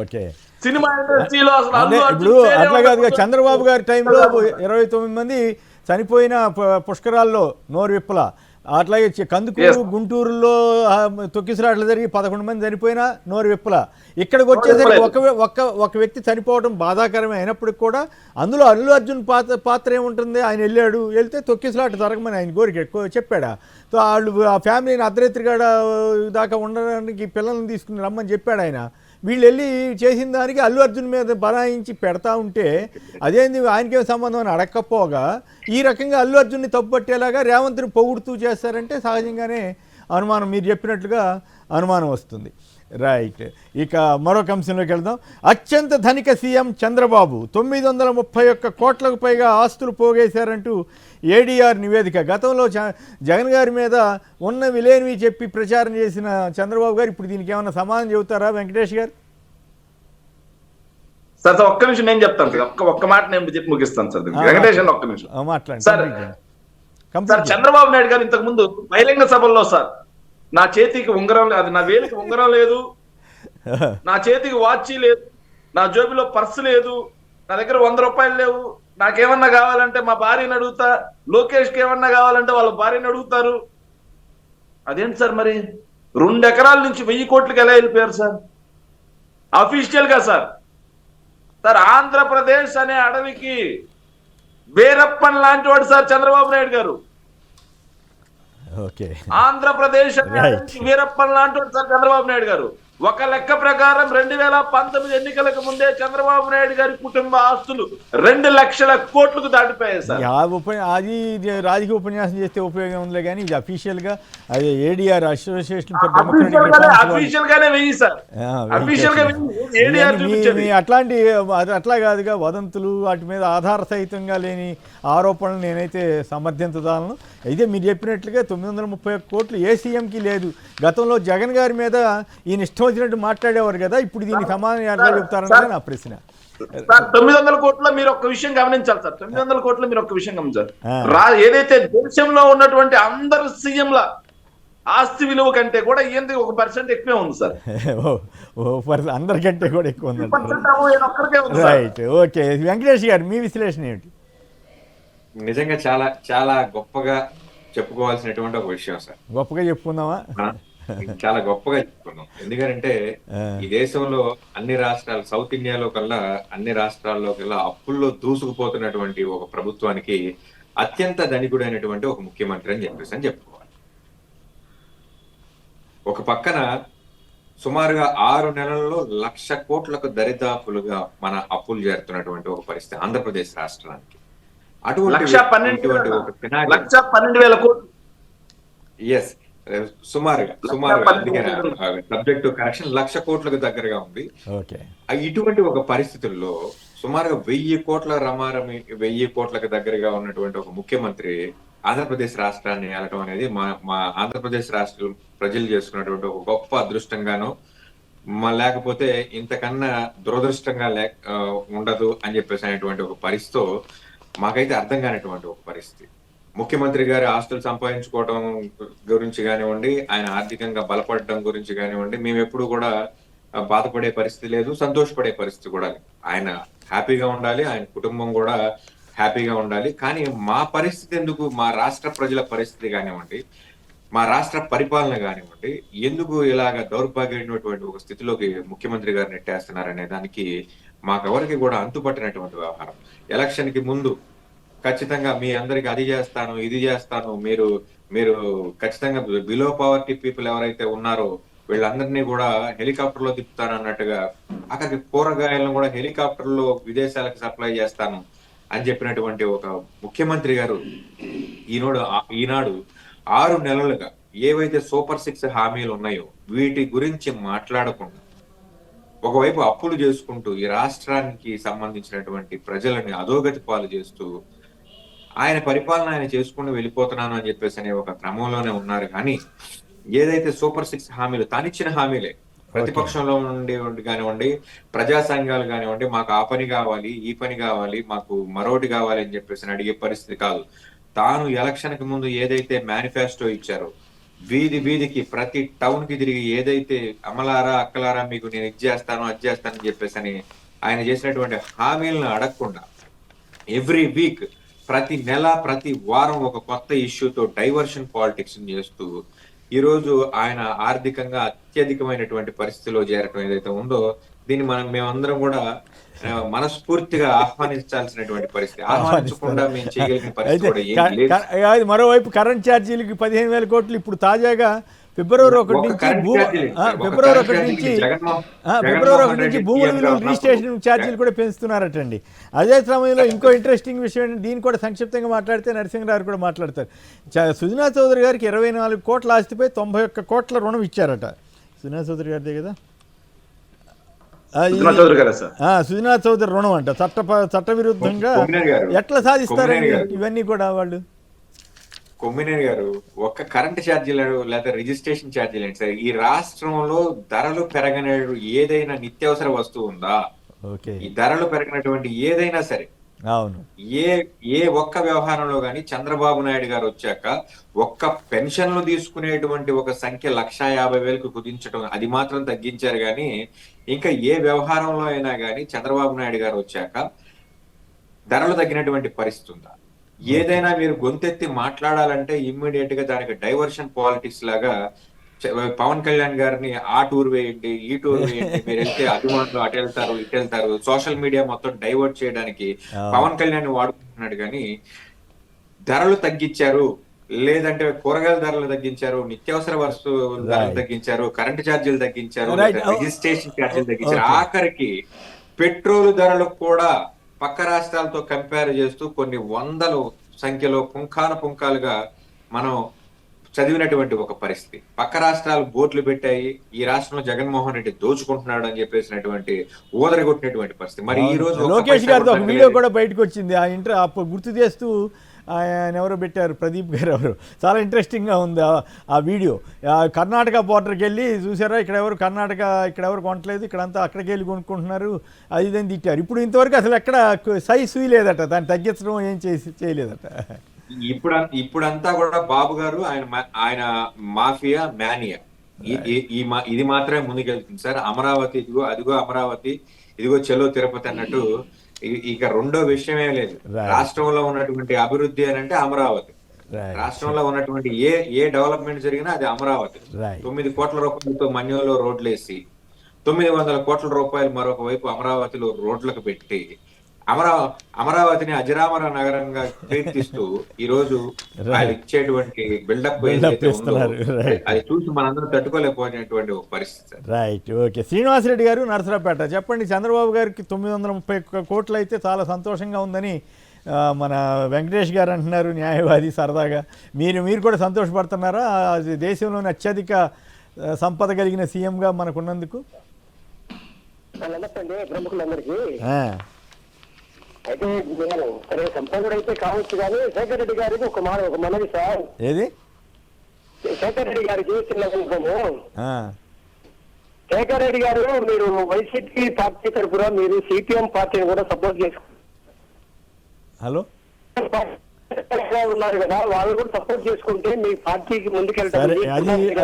ఓకే సినిమా ఇండస్ట్రీలో అసలు అల్లు ఇప్పుడు అర్జున్ అట్లా కాదుగా, చంద్రబాబు గారి టైంలో 29 మంది చనిపోయిన పుష్కరాల్లో నోరు విప్పల, అట్లాగే కందుకూరు గుంటూరులో తొక్కిసలాట్లు జరిగి 11 మంది చనిపోయినా నోరు విప్పల. ఇక్కడికి వచ్చేసరికి ఒక వ్యక్తి చనిపోవడం బాధాకరమే అయినప్పటికి కూడా అందులో అల్లు అర్జున్ పాత్ర ఏముంటుంది? ఆయన వెళ్తే తొక్కిసలాట జరగమని ఆయన కోరిక చెప్పాడా? సో వాళ్ళు ఆ ఫ్యామిలీని అర్ధరాత్రిగాడ దాకా ఉండడానికి పిల్లల్ని తీసుకుని రమ్మని చెప్పాడు ఆయన. వీళ్ళు వెళ్ళి చేసిన దానికి అల్లు అర్జున్ మీద బనాయించి పెడతా ఉంటే అదేంది ఆయనకేం సంబంధం అని అడగకపోగా ఈ రకంగా అల్లు అర్జున్ని తప్పుపట్టేలాగా రేవంత్ని పొగుడుతూ చేస్తారంటే సహజంగానే అనుమానం, మీరు చెప్పినట్లుగా అనుమానం వస్తుంది. రైట్. ఇక మరొక అంశంలోకి వెళ్దాం. అత్యంత ధనిక సీఎం చంద్రబాబు 931 కోట్లకు పైగా ఆస్తులు పోగేశారంటూ ఏడీఆర్ నివేదిక. గతంలో జగన్ గారి మీద ఉన్నవి లేనివి చెప్పి ప్రచారం చేసిన చంద్రబాబు గారు ఇప్పుడు దీనికి ఏమైనా సమాధానం చెబుతారా వెంకటేష్ గారు? సార్ ఒక్క నిమిషం నేను చెప్తాను సార్. ఒక్క మాట నేను చెప్పి ముగిస్తాను సార్. వెంకటేష్ ఒక్క నిమిషం మాట్లాడండి సార్. చంద్రబాబు నాయుడు గారు ఇంతకు ముందు బహిరంగ సభల్లో సార్ నా చేతికి ఉంగరం, అది నా వేలికి ఉంగరం లేదు, నా చేతికి వాచీ లేదు, నా జోబిలో పర్సు లేదు, నా దగ్గర 100 రూపాయలు లేవు, నాకేమన్నా కావాలంటే మా భార్యని అడుగుతా, లోకేష్కి ఏమన్నా కావాలంటే వాళ్ళ భార్యని అడుగుతారు. అదేంటి సార్ మరి 2 ఎకరాల నుంచి 1000 కోట్లకి ఎలా వెళ్ళిపోయారు సార్ అఫీషియల్ గా? సార్ ఆంధ్రప్రదేశ్ అనే అడవికి వీరప్పన్ లాంటి వాడు సార్ చంద్రబాబు నాయుడు గారు. ఆంధ్రప్రదేశ్ వీరప్పన్ లాంటి వాడు సార్ చంద్రబాబు నాయుడు గారు. ఒక లెక్క ప్రకారం 2019 ఎన్నికలకు ముందే చంద్రబాబు నాయుడు గారి కుటుంబ ఆస్తులు 2 లక్షల కోట్లకు దాటిపోయాయి సార్. అది రాజకీయ ఉపన్యాసం చేస్తే ఉపయోగం ఉందిలే కానీ ఇది అఫీషియల్ గా అది ఏడీఆర్ అసోసియేషన్ ఫర్ అఫీషియల్ గానే వెయ్యి సార్, అఫీషియల్ గా ADR చూపించేది. అట్లాంటి అట్లా కాదుగా వదంతులు వాటి మీద ఆధార సహితంగా లేని ఆరోపణలు నేనైతే సమర్థించదాలను. అయితే మీరు చెప్పినట్లుగా 931 కోట్లు ఏ సీఎంకి లేదు. గతంలో జగన్ గారి మీద ఈయన ఇష్టం వచ్చినట్టు మాట్లాడేవారు కదా, ఇప్పుడు దీనికి సమాధానం ఎలా చెప్తారన్నది నా ప్రశ్న. సార్ 900 కోట్ల మీరు ఒక్క విషయం గమనించాలి సార్, 900 కోట్ల మీరు ఒక్క విషయం గమనించాలి. ఏదైతే దేశంలో ఉన్నటువంటి అందరు సీఎంల ఆస్తి విలువ కంటే కూడా ఏంటి 1% ఎక్కువే ఉంది సార్. అందరికంటే కూడా ఎక్కువ ఉంది. ఒక్కరికే ఉంది సార్. Right, okay. వెంకటేష్ గారు మీ విశ్లేషణ ఏమిటి? నిజంగా చాలా చాలా గొప్పగా చెప్పుకోవాల్సినటువంటి ఒక విషయం సార్. గొప్పగా చెప్పుకుందామా? చాలా గొప్పగా చెప్పుకున్నాం. ఎందుకంటే ఈ దేశంలో అన్ని రాష్ట్రాలు, సౌత్ ఇండియాలో కల్లా అన్ని రాష్ట్రాల్లో కల్లా అప్పుల్లో దూసుకుపోతున్నటువంటి ఒక ప్రభుత్వానికి అత్యంత ధనికుడైనటువంటి ఒక ముఖ్యమంత్రి అని చెప్పేసి చెప్పుకోవాలి. ఒక పక్కన సుమారుగా 6 నెలల్లో 1,00,000 కోట్లకు దరిదాపులుగా మన అప్పులు చేరుతున్నటువంటి ఒక పరిస్థితి ఆంధ్రప్రదేశ్ రాష్ట్రానికి. అటువంటి 1,12,000 కోట్లు. ఎస్, సుమారుగా సబ్జెక్ట్ కరెక్షన్ 1,00,000 కోట్లకు దగ్గరగా ఉంది. ఇటువంటి ఒక పరిస్థితుల్లో సుమారుగా 1,000 కోట్ల రమారమి 1,000 కోట్లకు దగ్గరగా ఉన్నటువంటి ఒక ముఖ్యమంత్రి ఆంధ్రప్రదేశ్ రాష్ట్రాన్ని ఏలటం అనేది మా ఆంధ్రప్రదేశ్ రాష్ట్ర ప్రజలు చేసుకున్నటువంటి ఒక గొప్ప అదృష్టంగానో లేకపోతే ఇంతకన్నా దురదృష్టంగా ఉండదు అని చెప్పేసి అనేటువంటి ఒక పరిస్థితితో మాకైతే అర్థం కానిటువంటి ఒక పరిస్థితి. ముఖ్యమంత్రి గారి ఆస్తులు సంపాదించుకోవడం గురించి కానివ్వండి, ఆయన ఆర్థికంగా బలపడడం గురించి కానివ్వండి, మేము ఎప్పుడు కూడా బాధపడే పరిస్థితి లేదు, సంతోషపడే పరిస్థితి కూడా లేదు. ఆయన హ్యాపీగా ఉండాలి, ఆయన కుటుంబం కూడా హ్యాపీగా ఉండాలి. కానీ మా పరిస్థితి ఎందుకు, మా రాష్ట్ర ప్రజల పరిస్థితి కానివ్వండి, మా రాష్ట్ర పరిపాలన కానివ్వండి, ఎందుకు ఇలాగ దౌర్భాగ్యమైనటువంటి ఒక స్థితిలోకి ముఖ్యమంత్రి గారు నెట్టేస్తున్నారనే దానికి మాకెవరికి కూడా అంతుపట్టినటువంటి వ్యవహారం. ఎలక్షన్ కి ముందు ఖచ్చితంగా మీ అందరికి అది చేస్తాను, ఇది చేస్తాను, మీరు ఖచ్చితంగా బిలో పవర్టీ పీపుల్ ఎవరైతే ఉన్నారో వీళ్ళందరినీ కూడా హెలికాప్టర్ లో తిప్పుతాను అన్నట్టుగా, అక్కడికి కూరగాయలను కూడా హెలికాప్టర్ లో విదేశాలకు సప్లై చేస్తాను అని చెప్పినటువంటి ఒక ముఖ్యమంత్రి గారు ఈనాడు 6 నెలలుగా ఏవైతే సూపర్ 6 హామీలు ఉన్నాయో వీటి గురించి మాట్లాడకుండా ఒకవైపు అప్పులు చేసుకుంటూ ఈ రాష్ట్రానికి సంబంధించినటువంటి ప్రజలని అధోగతి పాలు చేస్తూ ఆయన పరిపాలన ఆయన చేసుకుంటూ వెళ్ళిపోతున్నాను అని చెప్పేసి అనే ఒక క్రమంలోనే ఉన్నారు. కానీ ఏదైతే సూపర్ 6 హామీలు తానిచ్చిన హామీలే, ప్రతిపక్షంలో నుండి కానివ్వండి, ప్రజా సంఘాలు కానివ్వండి, మాకు ఆ పని కావాలి, ఈ పని కావాలి, మాకు మరోటి కావాలి అని చెప్పేసి అడిగే పరిస్థితి కాదు. తాను ఎలక్షన్ కి ముందు ఏదైతే మేనిఫెస్టో ఇచ్చారో, వీధి వీధికి ప్రతి టౌన్ కి తిరిగి ఏదైతే అమలారా అక్కలారా మీకు నేను ఇది చేస్తాను అది చేస్తానని చెప్పేసి అని ఆయన చేసినటువంటి హామీలను అడగకుండా ఎవ్రీ వీక్, ప్రతి నెల, ప్రతి వారం ఒక కొత్త ఇష్యూతో డైవర్షన్ పాలిటిక్స్ చేస్తూ ఈరోజు ఆయన ఆర్థికంగా అత్యధికమైనటువంటి పరిస్థితిలో చేరటం ఏదైతే ఉందో దీన్ని మేమందరం కూడా మనస్ఫూర్తిగా ఆహ్వానించాల్సినటువంటి పరిస్థితి. ఆహ్వానించకుండా మేము చేయగలిగిన పరిస్థితి కూడా ఏం లేదు. మరోవైపు కరెంట్ ఛార్జీలకి 15,000 కోట్లు ఇప్పుడు తాజాగా ఫిబ్రవరి 1 నుంచి భూముల విలువ రిజిస్ట్రేషన్ ఛార్జీలు కూడా పెంచుతున్నారటండి. అదే సమయంలో ఇంకో ఇంట్రెస్టింగ్ విషయం ఏంటి, దీన్ని కూడా సంక్షిప్తంగా మాట్లాడితే నరసింహరావు కూడా మాట్లాడతారు. సుజనా చౌదరి గారికి 24 కోట్ల ఆస్తిపై 91 కోట్ల రుణం ఇచ్చారట. సుజనా చౌదరి గారిదే కదా, సుజనా చౌదరి రుణం అంట చట్టవిరుద్ధంగా ఎట్లా సాధిస్తారండి ఇవన్నీ కూడా వాళ్ళు? కొమ్మినేని గారు, ఒక్క కరెంట్ ఛార్జీలు లేదా రిజిస్ట్రేషన్ ఛార్జీలు ఏంటి సార్? ఈ రాష్ట్రంలో ధరలు పెరగని ఏదైనా నిత్యావసర వస్తువు ఉందా? ఈ ధరలు పెరగినటువంటి ఏదైనా సరే ఏ ఒక్క వ్యవహారంలో గాని చంద్రబాబు నాయుడు గారు వచ్చాక ఒక్క పెన్షన్లు తీసుకునేటువంటి ఒక సంఖ్య 1,50,000కు కుదించడం, అది మాత్రం తగ్గించారు. కానీ ఇంకా ఏ వ్యవహారంలో అయినా కానీ చంద్రబాబు నాయుడు గారు వచ్చాక ధరలు తగ్గినటువంటి పరిస్థితి ఉందా? ఏదైనా మీరు గొంతెత్తి మాట్లాడాలంటే ఇమ్మీడియట్ గా దానికి డైవర్షన్ పాలిటిక్స్ లాగా పవన్ కళ్యాణ్ గారిని ఆ టూర్ వేయండి, ఈ టూర్ వేయండి, మీరు వెళ్తే అభిమానులు అటు వెళ్తారు ఇటు వెళ్తారు, సోషల్ మీడియా మొత్తం డైవర్ట్ చేయడానికి పవన్ కళ్యాణ్ వాడుకుంటున్నాడు. కానీ ధరలు తగ్గించారు లేదంటే కూరగాయల ధరలు తగ్గించారు, నిత్యావసర వస్తువుల ధరలు తగ్గించారు, కరెంటు ఛార్జీలు తగ్గించారు, Right. రిజిస్ట్రేషన్ ఛార్జీలు తగ్గించారు. Okay. ఆఖరికి పెట్రోల్ ధరలు కూడా పక్క రాష్ట్రాలతో కంపేర్ చేస్తూ కొన్ని వందల సంఖ్యలో పుంఖాలుగా మనం చదివినటువంటి ఒక పరిస్థితి. పక్క రాష్ట్రాలు బోట్లు పెట్టాయి, ఈ రాష్ట్రంలో జగన్మోహన్ రెడ్డి దోచుకుంటున్నాడు అని చెప్పేసినటువంటి ఊదరగొట్టినటువంటి పరిస్థితి. మరి ఈ రోజు లోకేష్ గారితో ఒక వీడియో కూడా బయటకు వచ్చింది. ఆ అప్పుడు గుర్తు చేస్తూ ఆయన ఎవరో పెట్టారు, ప్రదీప్ గారు ఎవరు, చాలా ఇంట్రెస్టింగ్గా ఉంది ఆ వీడియో. కర్ణాటక బోర్డర్కి వెళ్ళి చూసారా, ఇక్కడ ఎవరు కొనట్లేదు, ఇక్కడంతా అక్కడికి వెళ్ళి కొనుక్కుంటున్నారు, అది ఇదని తిట్టారు. ఇప్పుడు ఇంతవరకు అసలు ఎక్కడ సూయి లేదట, దాన్ని తగ్గించడం ఏం చేయలేదట. ఇప్పుడంతా కూడా బాబు గారు ఆయన మాఫియా మేనియా ఇది మాత్రమే ముందుకెళ్తుంది సార్. అమరావతి అదిగో అమరావతి, ఇదిగో చెలో తిరుపతి అన్నట్టు ఇక రెండో విషయమే లేదు. రాష్ట్రంలో ఉన్నటువంటి అభివృద్ధి అని అంటే అమరావతి, రాష్ట్రంలో ఉన్నటువంటి ఏ డెవలప్మెంట్ జరిగినా అది అమరావతి. 9 కోట్ల రూపాయలతో మన్యంలో రోడ్లేసి 900 కోట్ల రూపాయలు మరొక వైపు అమరావతిలో రోడ్లకు పెట్టి అమరావతిని అజరామర నగరంగా కీర్తిస్తూ ఈ రోజు ఆయన ఇచ్చేటువంటి బిల్డప్ అది చూసి మనందరం తట్టుకోలేకపోయినటువంటి ఒక పరిస్థితి. Right, okay. శ్రీనివాసరెడ్డి గారు, నరసరావుపేట, చెప్పండి. చంద్రబాబు గారికి 930 కోట్లు అయితే చాలా సంతోషంగా ఉందని మన వెంకటేష్ గారు అంటున్నారు, న్యాయవాది. సరదాగా మీరు కూడా సంతోషపడుతున్నారా దేశంలోని అత్యధిక సంపద కలిగిన సీఎంగా మనకున్నందుకు? ప్రముఖులందరికీ అయితే నేను సరే సంపన్నుడు అయితే కావచ్చు, కానీ శేఖర్ రెడ్డి గారికి ఒక మనవి సార్. ఏది? శేఖర్ రెడ్డి గారికి చిన్న విషయము. శేఖర్ రెడ్డి గారు, మీరు వైసీపీ పార్టీ తరఫున మీరు సిపిఎం పార్టీని కూడా సపోర్ట్ చేసుకుంటారు. హలో, ఉన్నారు కదా, వాళ్ళు కూడా సపోర్ట్ చేసుకుంటే మీ పార్టీకి ముందుకెళ్తారు. సరే,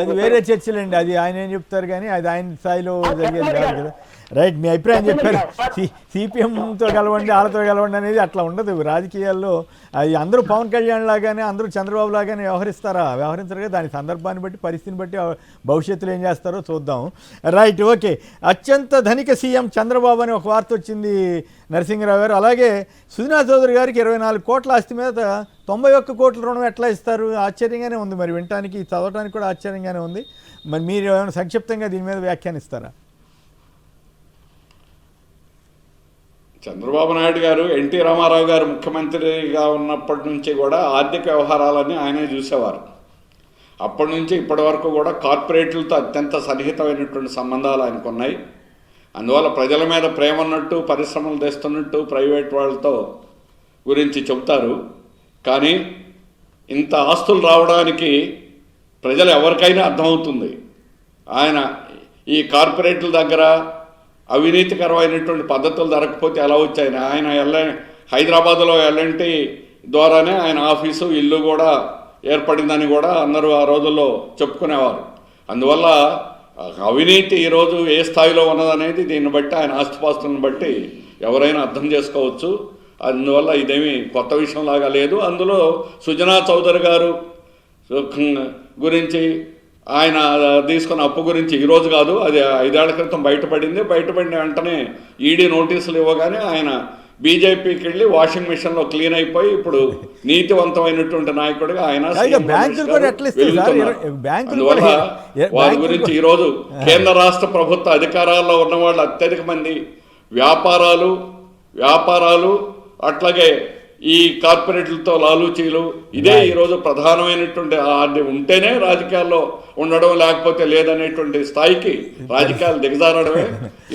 అది వేరే చర్చలండి, అది ఆయన ఏం చెప్తారు, కానీ అది ఆయన స్థాయిలో జరిగేది కాదు కదా. రైట్, మీ అభిప్రాయం చెప్పారు. సిపిఎంతో కలవండి, వాళ్ళతో కలవండి అనేది అట్లా ఉండదు రాజకీయాల్లో. అది అందరూ పవన్ కళ్యాణ్ లాగానే, అందరూ చంద్రబాబు లాగానే వ్యవహరించరు కదా. దాని సందర్భాన్ని బట్టి, పరిస్థితిని బట్టి భవిష్యత్తులో ఏం చేస్తారో చూద్దాం. Right, okay. అత్యంత ధనిక సీఎం చంద్రబాబు అని ఒక వార్త వచ్చింది నరసింహరావు గారు. అలాగే సుజనా చౌదరి గారికి 24 కోట్ల ఆస్తి మీద 91 కోట్ల రుణం ఎట్లా ఇస్తారు? ఆశ్చర్యంగానే ఉంది, మరి వినటానికి, చదవటానికి కూడా ఆశ్చర్యంగానే ఉంది. మరి మీరు ఏమైనా సంక్షిప్తంగా దీని మీద వ్యాఖ్యానిస్తారా? చంద్రబాబు నాయుడు గారు, ఎన్టీ రామారావు గారు ముఖ్యమంత్రిగా ఉన్నప్పటి నుంచి కూడా ఆర్థిక వ్యవహారాలన్నీ ఆయనే చూసేవారు. అప్పటి నుంచి ఇప్పటి వరకు కూడా కార్పొరేట్లతో అత్యంత సన్నిహితమైనటువంటి సంబంధాలు ఆయనకు ఉన్నాయి. అందువల్ల ప్రజల మీద ప్రేమ ఉన్నట్టు, పరిశ్రమలు తెస్తున్నట్టు ప్రైవేట్ వాళ్ళతో గురించి చెబుతారు. కానీ ఇంత ఆస్తులు రావడానికి ప్రజలు ఎవరికైనా అర్థమవుతుంది. ఆయన ఈ కార్పొరేట్ల దగ్గర అవినీతికరమైనటువంటి పద్ధతులు జరగకపోతే ఎలా వచ్చాయి? ఆయన హైదరాబాద్లో ఎల్ఎన్టీ ద్వారానే ఆయన ఆఫీసు, ఇల్లు కూడా ఏర్పడిందని కూడా అందరూ ఆ రోజుల్లో చెప్పుకునేవారు. అందువల్ల అవినీతి ఈరోజు ఏ స్థాయిలో ఉన్నదనేది దీన్ని బట్టి, ఆయన ఆస్తిపాస్తులను బట్టి ఎవరైనా అర్థం చేసుకోవచ్చు. అందువల్ల ఇదేమీ కొత్త విషయంలాగా లేదు. అందులో సుజనా చౌదరి గారు గురించి, ఆయన తీసుకున్న అప్పు గురించి ఈరోజు కాదు, అది 5 ఏళ్ల క్రితం బయటపడిన వెంటనే ఈడీ నోటీసులు ఇవ్వగానే ఆయన బీజేపీకి వెళ్ళి వాషింగ్ మిషన్లో క్లీన్ అయిపోయి ఇప్పుడు నీతివంతమైనటువంటి నాయకుడిగా ఆయన అందువల్ల వారి గురించి ఈరోజు కేంద్ర రాష్ట్ర ప్రభుత్వ అధికారాల్లో ఉన్న వాళ్ళు అత్యధిక మంది వ్యాపారాలు అట్లాగే ఈ కార్పొరేట్లతో లాలూచీలు, ఇదే ఈరోజు ప్రధానమైనటువంటి అది ఉంటేనే రాజకీయాల్లో ఉండడం, లేకపోతే లేదనేటువంటి స్థాయికి రాజకీయాలు దిగజారడమే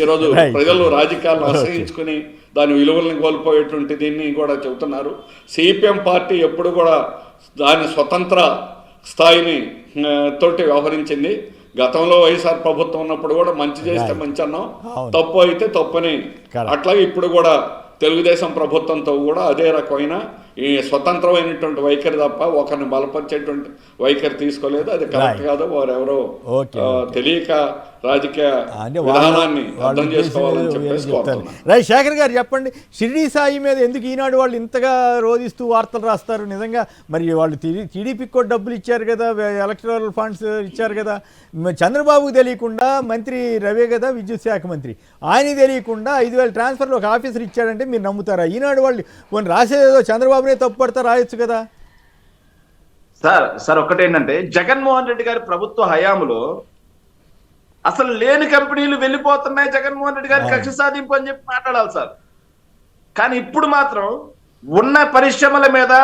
ఈరోజు ప్రజలు రాజకీయాలను ఆశ్రయించుకుని దాని విలువలను కోల్పోయేటువంటి దీన్ని కూడా చెబుతున్నారు. సిపిఎం పార్టీ ఎప్పుడు కూడా దాని స్వతంత్ర స్థాయిని తోటి వ్యవహరించింది. గతంలో వైఎస్ఆర్ ప్రభుత్వం ఉన్నప్పుడు కూడా మంచి చేస్తే మంచి అన్నాం, తప్పు అయితే తప్పని. అట్లాగే ఇప్పుడు కూడా తెలుగుదేశం ప్రభుత్వంతో కూడా అదే రకమైన ఈ స్వతంత్రమైనటువంటి వైఖరి తప్ప ఒకరిని బలపరిచేటువంటి వైఖరి తీసుకోలేదు. అది కరెక్ట్ కాదు. వారెవరో తెలియక రాజకీయ విధానాన్ని అర్థం చేసుకోవాలని చెప్పేసి కోరుతున్నాను. రైట్, శేఖర్ గారు చెప్పండి, షిరిడి సాయి మీద ఎందుకు ఈనాడు వాళ్ళు ఇంతగా రోధిస్తూ వార్తలు రాస్తారు? నిజంగా మరి వాళ్ళు టీడీపీకి కూడా డబ్బులు ఇచ్చారు కదా, ఎలక్టరల్ ఫండ్స్ ఇచ్చారు కదా. చంద్రబాబుకు తెలియకుండా, మంత్రి రవే కదా విద్యుత్ శాఖ మంత్రి, ఆయనకి తెలియకుండా 5,000 ట్రాన్స్ఫర్లు ఒక ఆఫీసర్ ఇచ్చాడంటే మీరు నమ్ముతారా? ఈనాడు వాళ్ళు కొన్ని రాసేదేదో చంద్రబాబునే తప్పు పడతా రాయొచ్చు కదా. సార్ ఒకటేంటంటే జగన్మోహన్ రెడ్డి గారి ప్రభుత్వ హయాంలో అసలు లేని కంపెనీలు వెళ్ళిపోతున్నాయి, జగన్మోహన్ రెడ్డి గారి కక్ష సాధింపు అని చెప్పి మాట్లాడాలి సార్. కానీ ఇప్పుడు మాత్రం ఉన్న పరిశ్రమల మీద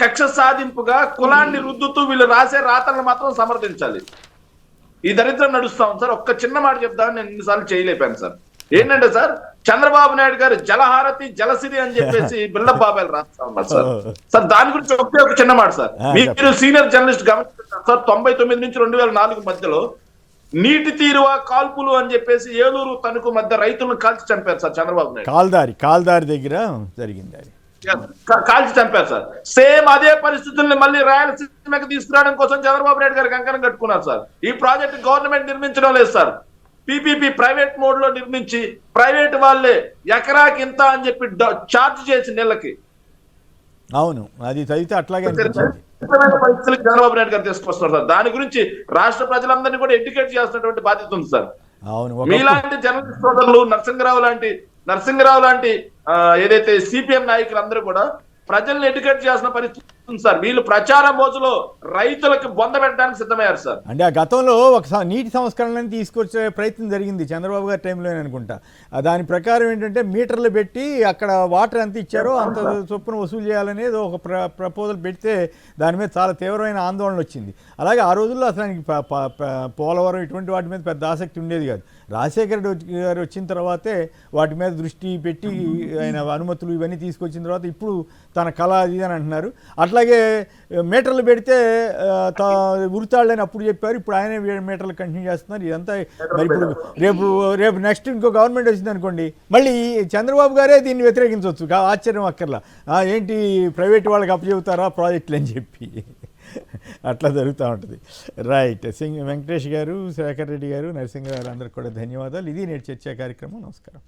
కక్ష సాధింపుగా కులాన్ని రుద్దుతూ వీళ్ళు రాసే రాతలను మాత్రం సమర్థించాలి. ఈ దరిద్రం నడుస్తాం సార్. ఒక్క చిన్న మాట చెప్తాను, నేను ఎన్నిసార్లు చేయలేపాను సార్. ఏంటంటే సార్, చంద్రబాబు నాయుడు గారు జలహారతి జలసిరి అని చెప్పేసి బిల్ల బాబాయలు రాస్తా ఉన్నారు సార్. సార్ దాని గురించి ఒక చిన్న మాట సార్. మీరు సీనియర్ జర్నలిస్ట్ గమనిస్తున్నారు సార్, 99 నుంచి 2004 మధ్యలో నీటి తీరువా కాల్పులు అని చెప్పేసి ఏలూరు తణుకు మధ్య రైతులను కాల్చి చంపారు సార్ చంద్రబాబు నాయుడు. కాల్దారి దగ్గర జరిగింది అది. కాల్చి చంపారు సార్. సేమ్ అదే పరిస్థితుల్ని మళ్ళీ రాయలసీమకి తీసుకురావడం కోసం చంద్రబాబు నాయుడు గారు కంకణం కట్టుకున్నారు సార్. ఈ ప్రాజెక్ట్ గవర్నమెంట్ నిర్మించడం లేదు సార్. పీపీపీ ప్రైవేట్ మోడ్ లో నిర్మించి ప్రైవేట్ వాళ్ళే ఎకరాకి ఇంత అని చెప్పి చార్జ్ చేసి నెలకి. అవును, అది చదివితే అట్లాగే అనిపించింది. పరిస్థితులకు చంద్రబాబు నాయుడు గారు తీసుకొస్తున్నారు సార్. దాని గురించి రాష్ట్ర ప్రజలందరినీ కూడా ఎడ్యుకేట్ చేస్తున్నటువంటి బాధ్యత ఉంది సార్. అవును, మీలాంటి జర్నలిస్ట్ సోదరులు, నరసింహరావు లాంటి ఏదైతే సిపిఎం నాయకులు అందరూ కూడా ప్రజల్ని ఎడ్యుకేట్ చేసిన పరిస్థితి ఉంది సార్. వీళ్ళు ప్రచార మోజులో రైతులకు బొంద పెట్టడానికి సిద్ధమయ్యారు సార్. అంటే ఆ గతంలో ఒక నీటి సంస్కరణని తీసుకొచ్చే ప్రయత్నం జరిగింది చంద్రబాబు గారి టైంలో అనుకుంటా. దాని ప్రకారం ఏంటంటే మీటర్లు పెట్టి అక్కడ వాటర్ ఎంత ఇచ్చారో అంత చొప్పున వసూలు చేయాలనేది ఒక ప్రపోజల్ పెడితే దాని మీద చాలా తీవ్రమైన ఆందోళన వచ్చింది. అలాగే ఆ రోజుల్లో అసలు ఆయనకి పోలవరం ఇటువంటి వాటి మీద పెద్ద ఆసక్తి ఉండేది కాదు. రాజశేఖర గారు వచ్చిన తర్వాతే వాటి మీద దృష్టి పెట్టి ఆయన అనుమతులు ఇవన్నీ తీసుకొచ్చిన తర్వాత ఇప్పుడు తన కళ అది అని అంటున్నారు. అట్లాగే మీటర్లు పెడితే ఉరితాళ్ళని అప్పుడు చెప్పారు, ఇప్పుడు ఆయనే మీటర్లు కంటిన్యూ చేస్తున్నారు. ఇదంతా మరి ఇప్పుడు రేపు నెక్స్ట్ ఇంకో గవర్నమెంట్ వచ్చింది అనుకోండి, మళ్ళీ చంద్రబాబు గారే దీన్ని వ్యతిరేకించవచ్చు. ఆశ్చర్యం అక్కర్లా. ఏంటి ప్రైవేట్ వాళ్ళకి అప్పచెబుతారా ప్రాజెక్టులు అని చెప్పి అట్లా జరుగుతూ ఉంటుంది. రైట్. వెంకటేష్ గారు, శేఖర్ రెడ్డి గారు, నరసింహ గారు అందరికి కూడా ధన్యవాదాలు. ఇది నేటి చర్చా కార్యక్రమం. నమస్కారం.